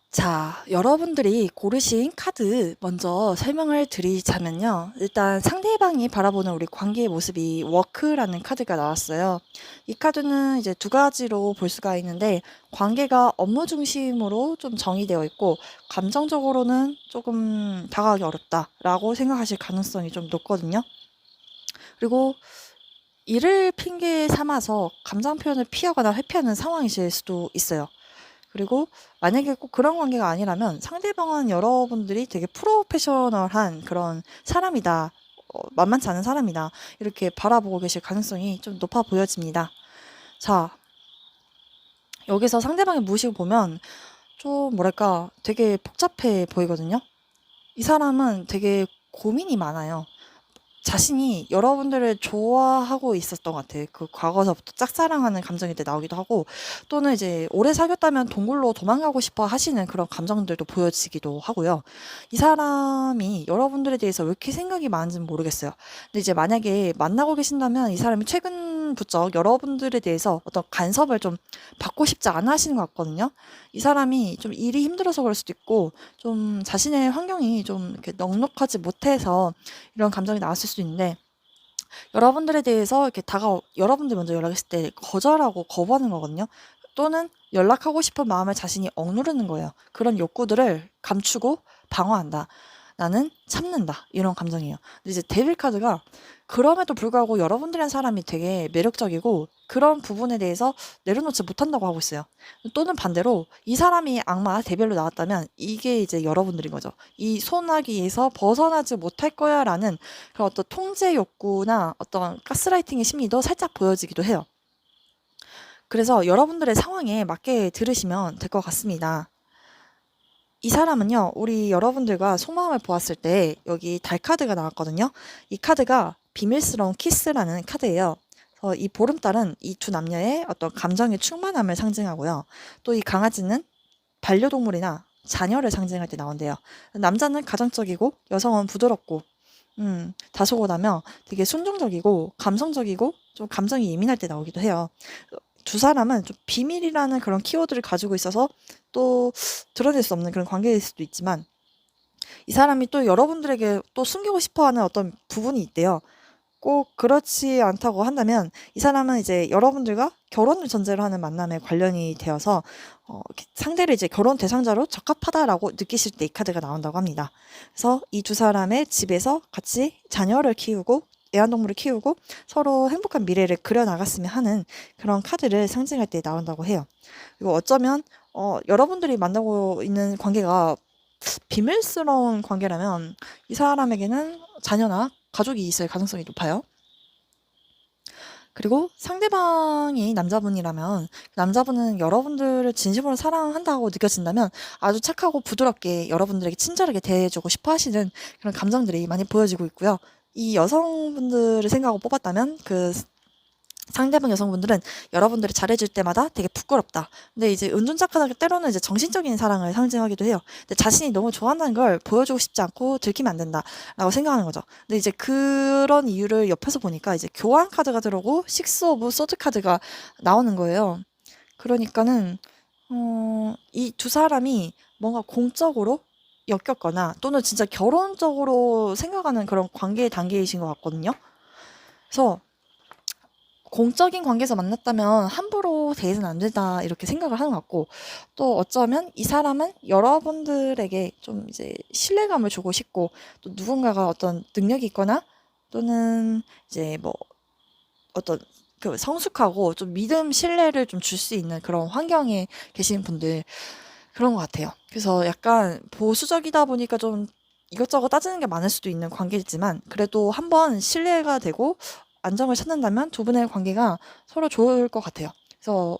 자, 여러분들이 고르신 카드 먼저 설명을 드리자면요. 일단 상대방이 바라보는 우리 관계의 모습이 워크라는 카드가 나왔어요. 이 카드는 이제 두 가지로 볼 수가 있는데 관계가 업무 중심으로 좀 정의되어 있고 감정적으로는 조금 다가가기 어렵다라고 생각하실 가능성이 좀 높거든요. 그리고 이를 핑계 삼아서 감정 표현을 피하거나 회피하는 상황이실 수도 있어요. 그리고 만약에 꼭 그런 관계가 아니라면 상대방은 여러분들이 되게 프로페셔널한 그런 사람이다. 만만치 않은 사람이다. 이렇게 바라보고 계실 가능성이 좀 높아 보여집니다. 자, 여기서 상대방의 모습을 보면 좀 뭐랄까 되게 복잡해 보이거든요. 이 사람은 되게 고민이 많아요. 자신이 여러분들을 좋아하고 있었던 것 같아요. 그 과거서부터 짝사랑하는 감정이 때 나오기도 하고 또는 이제 오래 사귀었다면 동굴로 도망가고 싶어 하시는 그런 감정들도 보여지기도 하고요. 이 사람이 여러분들에 대해서 왜 이렇게 생각이 많은지는 모르겠어요. 근데 이제 만약에 만나고 계신다면 이 사람이 최근 다른 부쩍 여러분들에 대해서 어떤 간섭을 좀 받고 싶지 않아 하시는 것 같거든요. 이 사람이 좀 일이 힘들어서 그럴 수도 있고, 좀 자신의 환경이 좀 이렇게 넉넉하지 못해서 이런 감정이 나왔을 수도 있는데, 여러분들에 대해서 이렇게 여러분들 먼저 연락했을 때 거절하고 거부하는 거거든요. 또는 연락하고 싶은 마음을 자신이 억누르는 거예요. 그런 욕구들을 감추고 방어한다. 나는 참는다. 이런 감정이에요. 근데 이제 데빌 카드가 그럼에도 불구하고 여러분들이란 사람이 되게 매력적이고 그런 부분에 대해서 내려놓지 못한다고 하고 있어요. 또는 반대로 이 사람이 악마 데빌로 나왔다면 이게 이제 여러분들인 거죠. 이 소나기에서 벗어나지 못할 거야 라는 그런 어떤 통제 욕구나 어떤 가스라이팅의 심리도 살짝 보여지기도 해요. 그래서 여러분들의 상황에 맞게 들으시면 될 것 같습니다. 이 사람은요, 우리 여러분들과 속마음을 보았을 때 여기 달 카드가 나왔거든요. 이 카드가 비밀스러운 키스라는 카드예요. 그래서 이 보름달은 이 두 남녀의 어떤 감정의 충만함을 상징하고요. 또 이 강아지는 반려동물이나 자녀를 상징할 때 나온대요. 남자는 가정적이고 여성은 부드럽고 다소곳하며 되게 순종적이고 감성적이고 좀 감정이 예민할 때 나오기도 해요. 두 사람은 좀 비밀이라는 그런 키워드를 가지고 있어서 또 드러낼 수 없는 그런 관계일 수도 있지만 이 사람이 또 여러분들에게 또 숨기고 싶어 하는 어떤 부분이 있대요. 꼭 그렇지 않다고 한다면 이 사람은 이제 여러분들과 결혼을 전제로 하는 만남에 관련이 되어서 상대를 이제 결혼 대상자로 적합하다라고 느끼실 때 이 카드가 나온다고 합니다. 그래서 이 두 사람의 집에서 같이 자녀를 키우고 애완동물을 키우고 서로 행복한 미래를 그려나갔으면 하는 그런 카드를 상징할 때 나온다고 해요. 그리고 어쩌면 여러분들이 만나고 있는 관계가 비밀스러운 관계라면 이 사람에게는 자녀나 가족이 있을 가능성이 높아요. 그리고 상대방이 남자분이라면 남자분은 여러분들을 진심으로 사랑한다고 느껴진다면 아주 착하고 부드럽게 여러분들에게 친절하게 대해주고 싶어 하시는 그런 감정들이 많이 보여지고 있고요. 이 여성분들을 생각하고 뽑았다면 그 상대방 여성분들은 여러분들이 잘해줄 때마다 되게 부끄럽다. 근데 이제 은둔작하다 때로는 이제 정신적인 사랑을 상징하기도 해요. 근데 자신이 너무 좋아한다는 걸 보여주고 싶지 않고 들키면 안 된다라고 생각하는 거죠. 근데 이제 그런 이유를 옆에서 보니까 이제 교환 카드가 들어오고 식스 오브 소드 카드가 나오는 거예요. 그러니까는 이 두 사람이 뭔가 공적으로 엮였거나 또는 진짜 결혼적으로 생각하는 그런 관계 단계이신 것 같거든요. 그래서 공적인 관계에서 만났다면 함부로 대해서는 안 된다 이렇게 생각을 하는 것 같고 또 어쩌면 이 사람은 여러분들에게 좀 이제 신뢰감을 주고 싶고 또 누군가가 어떤 능력이 있거나 또는 이제 뭐 어떤 그 성숙하고 좀 믿음 신뢰를 좀 줄 수 있는 그런 환경에 계신 분들 그런 것 같아요. 그래서 약간 보수적이다 보니까 좀 이것저것 따지는 게 많을 수도 있는 관계이지만 그래도 한번 신뢰가 되고 안정을 찾는다면 두 분의 관계가 서로 좋을 것 같아요. 그래서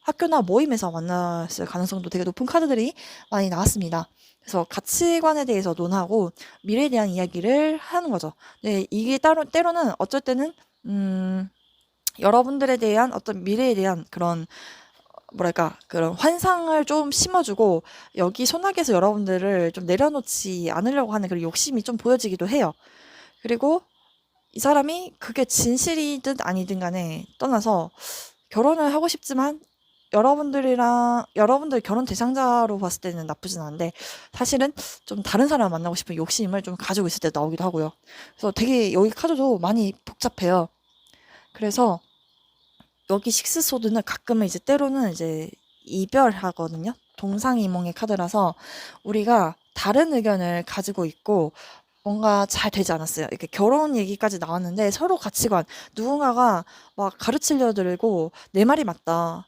학교나 모임에서 만났을 가능성도 되게 높은 카드들이 많이 나왔습니다. 그래서 가치관에 대해서 논하고 미래에 대한 이야기를 하는 거죠. 네, 이게 때로는 어쩔 때는 여러분들에 대한 어떤 미래에 대한 그런 뭐랄까 그런 환상을 좀 심어주고 여기 소나기에서 여러분들을 좀 내려놓지 않으려고 하는 그런 욕심이 좀 보여지기도 해요. 그리고 이 사람이 그게 진실이든 아니든 간에 떠나서 결혼을 하고 싶지만 여러분들 결혼 대상자로 봤을 때는 나쁘진 않은데 사실은 좀 다른 사람을 만나고 싶은 욕심을 좀 가지고 있을 때 나오기도 하고요. 그래서 되게 여기 카드도 많이 복잡해요. 그래서 여기 식스소드는 가끔은 이제 때로는 이제 이별하거든요. 동상이몽의 카드라서 우리가 다른 의견을 가지고 있고 뭔가 잘 되지 않았어요. 이렇게 결혼 얘기까지 나왔는데 서로 가치관, 누군가가 막 가르치려 들고 내 말이 맞다.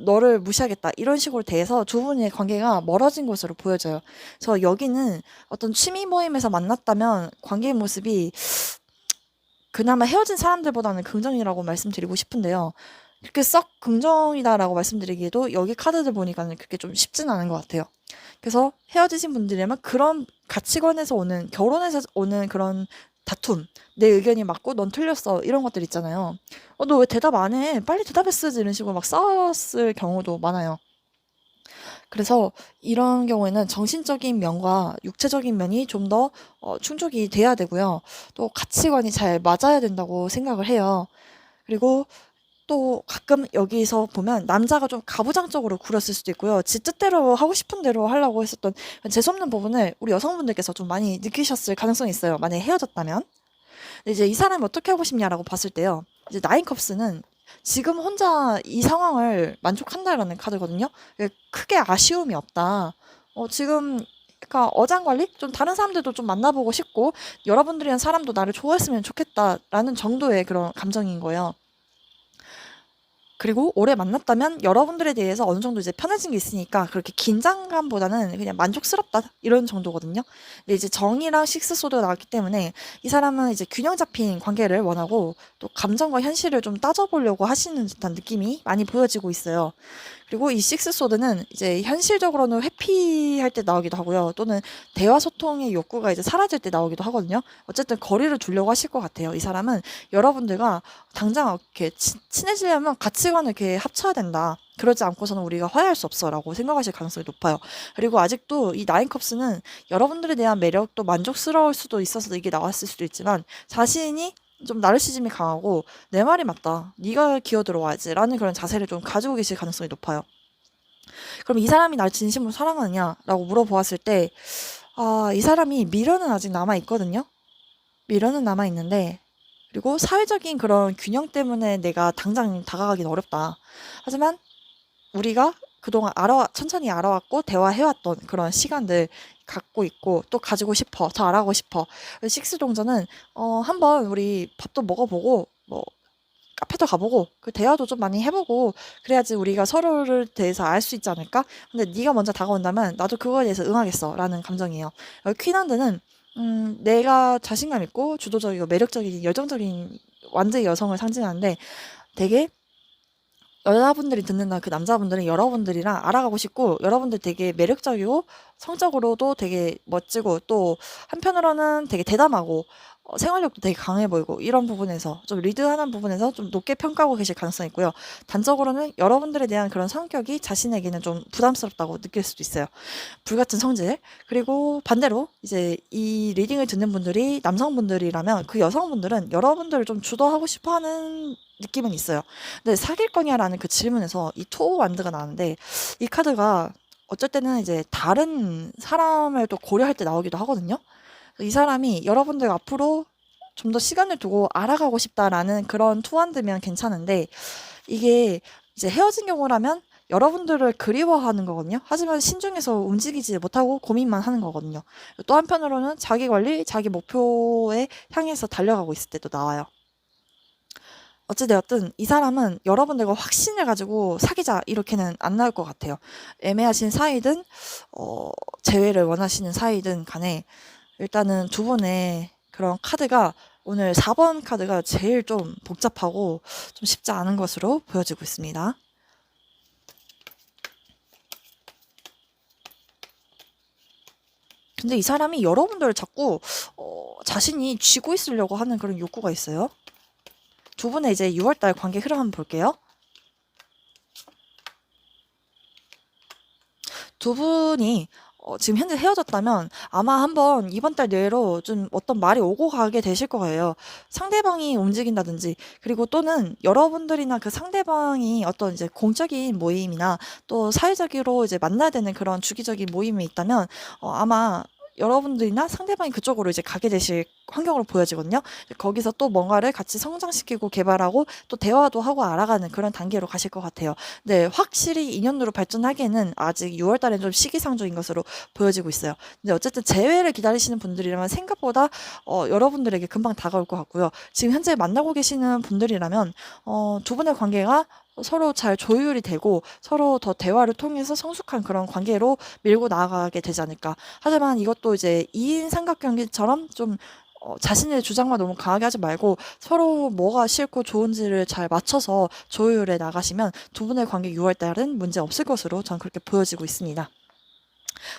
너를 무시하겠다. 이런 식으로 대해서 두 분의 관계가 멀어진 것으로 보여져요. 그래서 여기는 어떤 취미 모임에서 만났다면 관계의 모습이 그나마 헤어진 사람들보다는 긍정이라고 말씀드리고 싶은데요. 그렇게 썩 긍정이다라고 말씀드리기에도 여기 카드들 보니까는 그렇게 좀 쉽진 않은 것 같아요. 그래서 헤어지신 분들이라면 그런 가치관에서 오는, 결혼에서 오는 그런 다툼, 내 의견이 맞고 넌 틀렸어. 이런 것들 있잖아요. 너 왜 대답 안 해? 빨리 대답했어야지. 이런 식으로 막 싸웠을 경우도 많아요. 그래서 이런 경우에는 정신적인 면과 육체적인 면이 좀 더 충족이 돼야 되고요. 또 가치관이 잘 맞아야 된다고 생각을 해요. 그리고 또 가끔 여기서 보면 남자가 좀 가부장적으로 굴었을 수도 있고요. 지 뜻대로 하고 싶은 대로 하려고 했었던 재수없는 부분을 우리 여성분들께서 좀 많이 느끼셨을 가능성이 있어요. 만약에 헤어졌다면. 근데 이제 이 사람이 어떻게 하고 싶냐라고 봤을 때요. 이제 나인컵스는 지금 혼자 이 상황을 만족한다라는 카드거든요. 크게 아쉬움이 없다. 지금 그러니까 어장관리? 좀 다른 사람들도 좀 만나보고 싶고 여러분들이란 사람도 나를 좋아했으면 좋겠다라는 정도의 그런 감정인 거예요. 그리고 오래 만났다면 여러분들에 대해서 어느 정도 이제 편해진 게 있으니까 그렇게 긴장감보다는 그냥 만족스럽다 이런 정도거든요. 근데 이제 정이랑 식스소드가 나왔기 때문에 이 사람은 이제 균형 잡힌 관계를 원하고 또 감정과 현실을 좀 따져보려고 하시는 듯한 느낌이 많이 보여지고 있어요. 그리고 이 식스소드는 이제 현실적으로는 회피할 때 나오기도 하고요. 또는 대화 소통의 욕구가 이제 사라질 때 나오기도 하거든요. 어쨌든 거리를 두려고 하실 것 같아요. 이 사람은 여러분들과 당장 이렇게 친해지려면 가치관을 이렇게 합쳐야 된다. 그러지 않고서는 우리가 화해할 수 없어라고 생각하실 가능성이 높아요. 그리고 아직도 이 나인컵스는 여러분들에 대한 매력도 만족스러울 수도 있어서 이게 나왔을 수도 있지만 자신이 좀 나르시즘이 강하고 내 말이 맞다. 네가 기어들어와야지 라는 그런 자세를 좀 가지고 계실 가능성이 높아요. 그럼 이 사람이 날 진심으로 사랑하느냐라고 물어보았을 때 이 사람이 미련은 아직 남아있거든요. 미련은 남아있는데 그리고 사회적인 그런 균형 때문에 내가 당장 다가가긴 어렵다. 하지만 우리가 그동안 천천히 알아왔고 대화해왔던 그런 시간들 갖고 있고 또 가지고 싶어. 더 알아가고 싶어. 식스 동전은 한번 우리 밥도 먹어보고 뭐 카페도 가보고 그 대화도 좀 많이 해보고 그래야지 우리가 서로를 대해서 알 수 있지 않을까? 근데 네가 먼저 다가온다면 나도 그거에 대해서 응하겠어 라는 감정이에요. 퀸한드는 내가 자신감 있고 주도적이고 매력적인 열정적인 완전히 여성을 상징하는데 되게 여자분들이 듣는다 그 남자분들은 여러분들이랑 알아가고 싶고 여러분들 되게 매력적이고 성적으로도 되게 멋지고 또 한편으로는 되게 대담하고 생활력도 되게 강해 보이고 이런 부분에서 좀 리드하는 부분에서 좀 높게 평가하고 계실 가능성이 있고요. 단적으로는 여러분들에 대한 그런 성격이 자신에게는 좀 부담스럽다고 느낄 수도 있어요. 불같은 성질. 그리고 반대로 이제 이 리딩을 듣는 분들이 남성분들이라면 그 여성분들은 여러분들을 좀 주도하고 싶어 하는 느낌은 있어요. 근데 사귈 거냐라는 그 질문에서 이 투 완드가 나왔는데 이 카드가 어쩔 때는 이제 다른 사람을 또 고려할 때 나오기도 하거든요. 이 사람이 여러분들 앞으로 좀 더 시간을 두고 알아가고 싶다라는 그런 투안드면 괜찮은데 이게 이제 헤어진 경우라면 여러분들을 그리워하는 거거든요. 하지만 신중해서 움직이지 못하고 고민만 하는 거거든요. 또 한편으로는 자기 관리, 자기 목표에 향해서 달려가고 있을 때도 나와요. 어찌되었든 이 사람은 여러분들과 확신을 가지고 사귀자 이렇게는 안 나올 것 같아요. 애매하신 사이든 재회를 원하시는 사이든 간에 일단은 두 분의 그런 카드가 오늘 4번 카드가 제일 좀 복잡하고 좀 쉽지 않은 것으로 보여지고 있습니다. 근데 이 사람이 여러분들을 자꾸 자신이 쥐고 있으려고 하는 그런 욕구가 있어요. 두 분의 이제 6월달 관계 흐름 한번 볼게요. 두 분이 지금 현재 헤어졌다면 아마 한번 이번 달 내로 좀 어떤 말이 오고 가게 되실 거예요. 상대방이 움직인다든지 그리고 또는 여러분들이나 그 상대방이 어떤 이제 공적인 모임이나 또 사회적으로 이제 만나야 되는 그런 주기적인 모임이 있다면 아마 여러분들이나 상대방이 그쪽으로 이제 가게 되실 환경으로 보여지거든요. 거기서 또 뭔가를 같이 성장시키고 개발하고 또 대화도 하고 알아가는 그런 단계로 가실 것 같아요. 네, 확실히 인연으로 발전하기에는 아직 6월 달엔 좀 시기상조인 것으로 보여지고 있어요. 근데 어쨌든 재회를 기다리시는 분들이라면 생각보다 여러분들에게 금방 다가올 것 같고요. 지금 현재 만나고 계시는 분들이라면 두 분의 관계가 서로 잘 조율이 되고 서로 더 대화를 통해서 성숙한 그런 관계로 밀고 나아가게 되지 않을까. 하지만 이것도 이제 2인 삼각관계처럼 좀 자신의 주장만 너무 강하게 하지 말고 서로 뭐가 싫고 좋은지를 잘 맞춰서 조율해 나가시면 두 분의 관계 6월 달은 문제 없을 것으로 전 그렇게 보여지고 있습니다.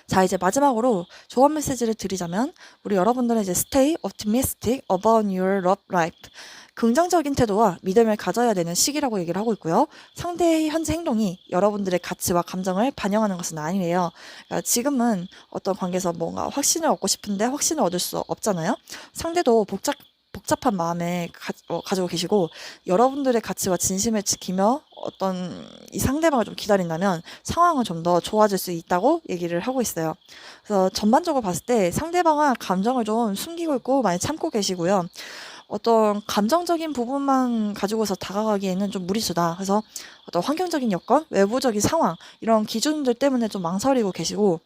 자, 이제 마지막으로 조언 메시지를 드리자면 우리 여러분들은 이제 stay optimistic about your love life. 긍정적인 태도와 믿음을 가져야 되는 시기라고 얘기를 하고 있고요. 상대의 현재 행동이 여러분들의 가치와 감정을 반영하는 것은 아니래요. 그러니까 지금은 어떤 관계에서 뭔가 확신을 얻고 싶은데 확신을 얻을 수 없잖아요. 상대도 복잡한 마음에 가지고 계시고 여러분들의 가치와 진심을 지키며 어떤 이 상대방을 좀 기다린다면 상황은 좀 더 좋아질 수 있다고 얘기를 하고 있어요. 그래서 전반적으로 봤을 때 상대방은 감정을 좀 숨기고 있고 많이 참고 계시고요. 어떤 감정적인 부분만 가지고서 다가가기에는 좀 무리수다. 그래서 어떤 환경적인 여건, 외부적인 상황 이런 기준들 때문에 좀 망설이고 계시고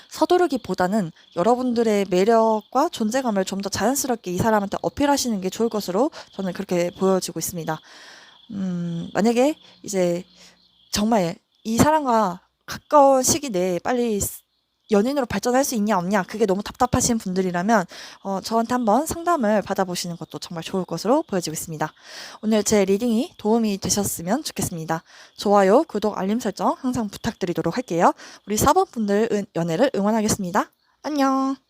서두르기보다는 여러분들의 매력과 존재감을 좀 더 자연스럽게 이 사람한테 어필하시는 게 좋을 것으로 저는 그렇게 보여지고 있습니다. 만약에 이제 정말 이 사람과 가까운 시기 내에 빨리 연인으로 발전할 수 있냐 없냐 그게 너무 답답하신 분들이라면 저한테 한번 상담을 받아보시는 것도 정말 좋을 것으로 보여지고 있습니다. 오늘 제 리딩이 도움이 되셨으면 좋겠습니다. 좋아요, 구독, 알림 설정 항상 부탁드리도록 할게요. 우리 4번 분들 연애를 응원하겠습니다. 안녕.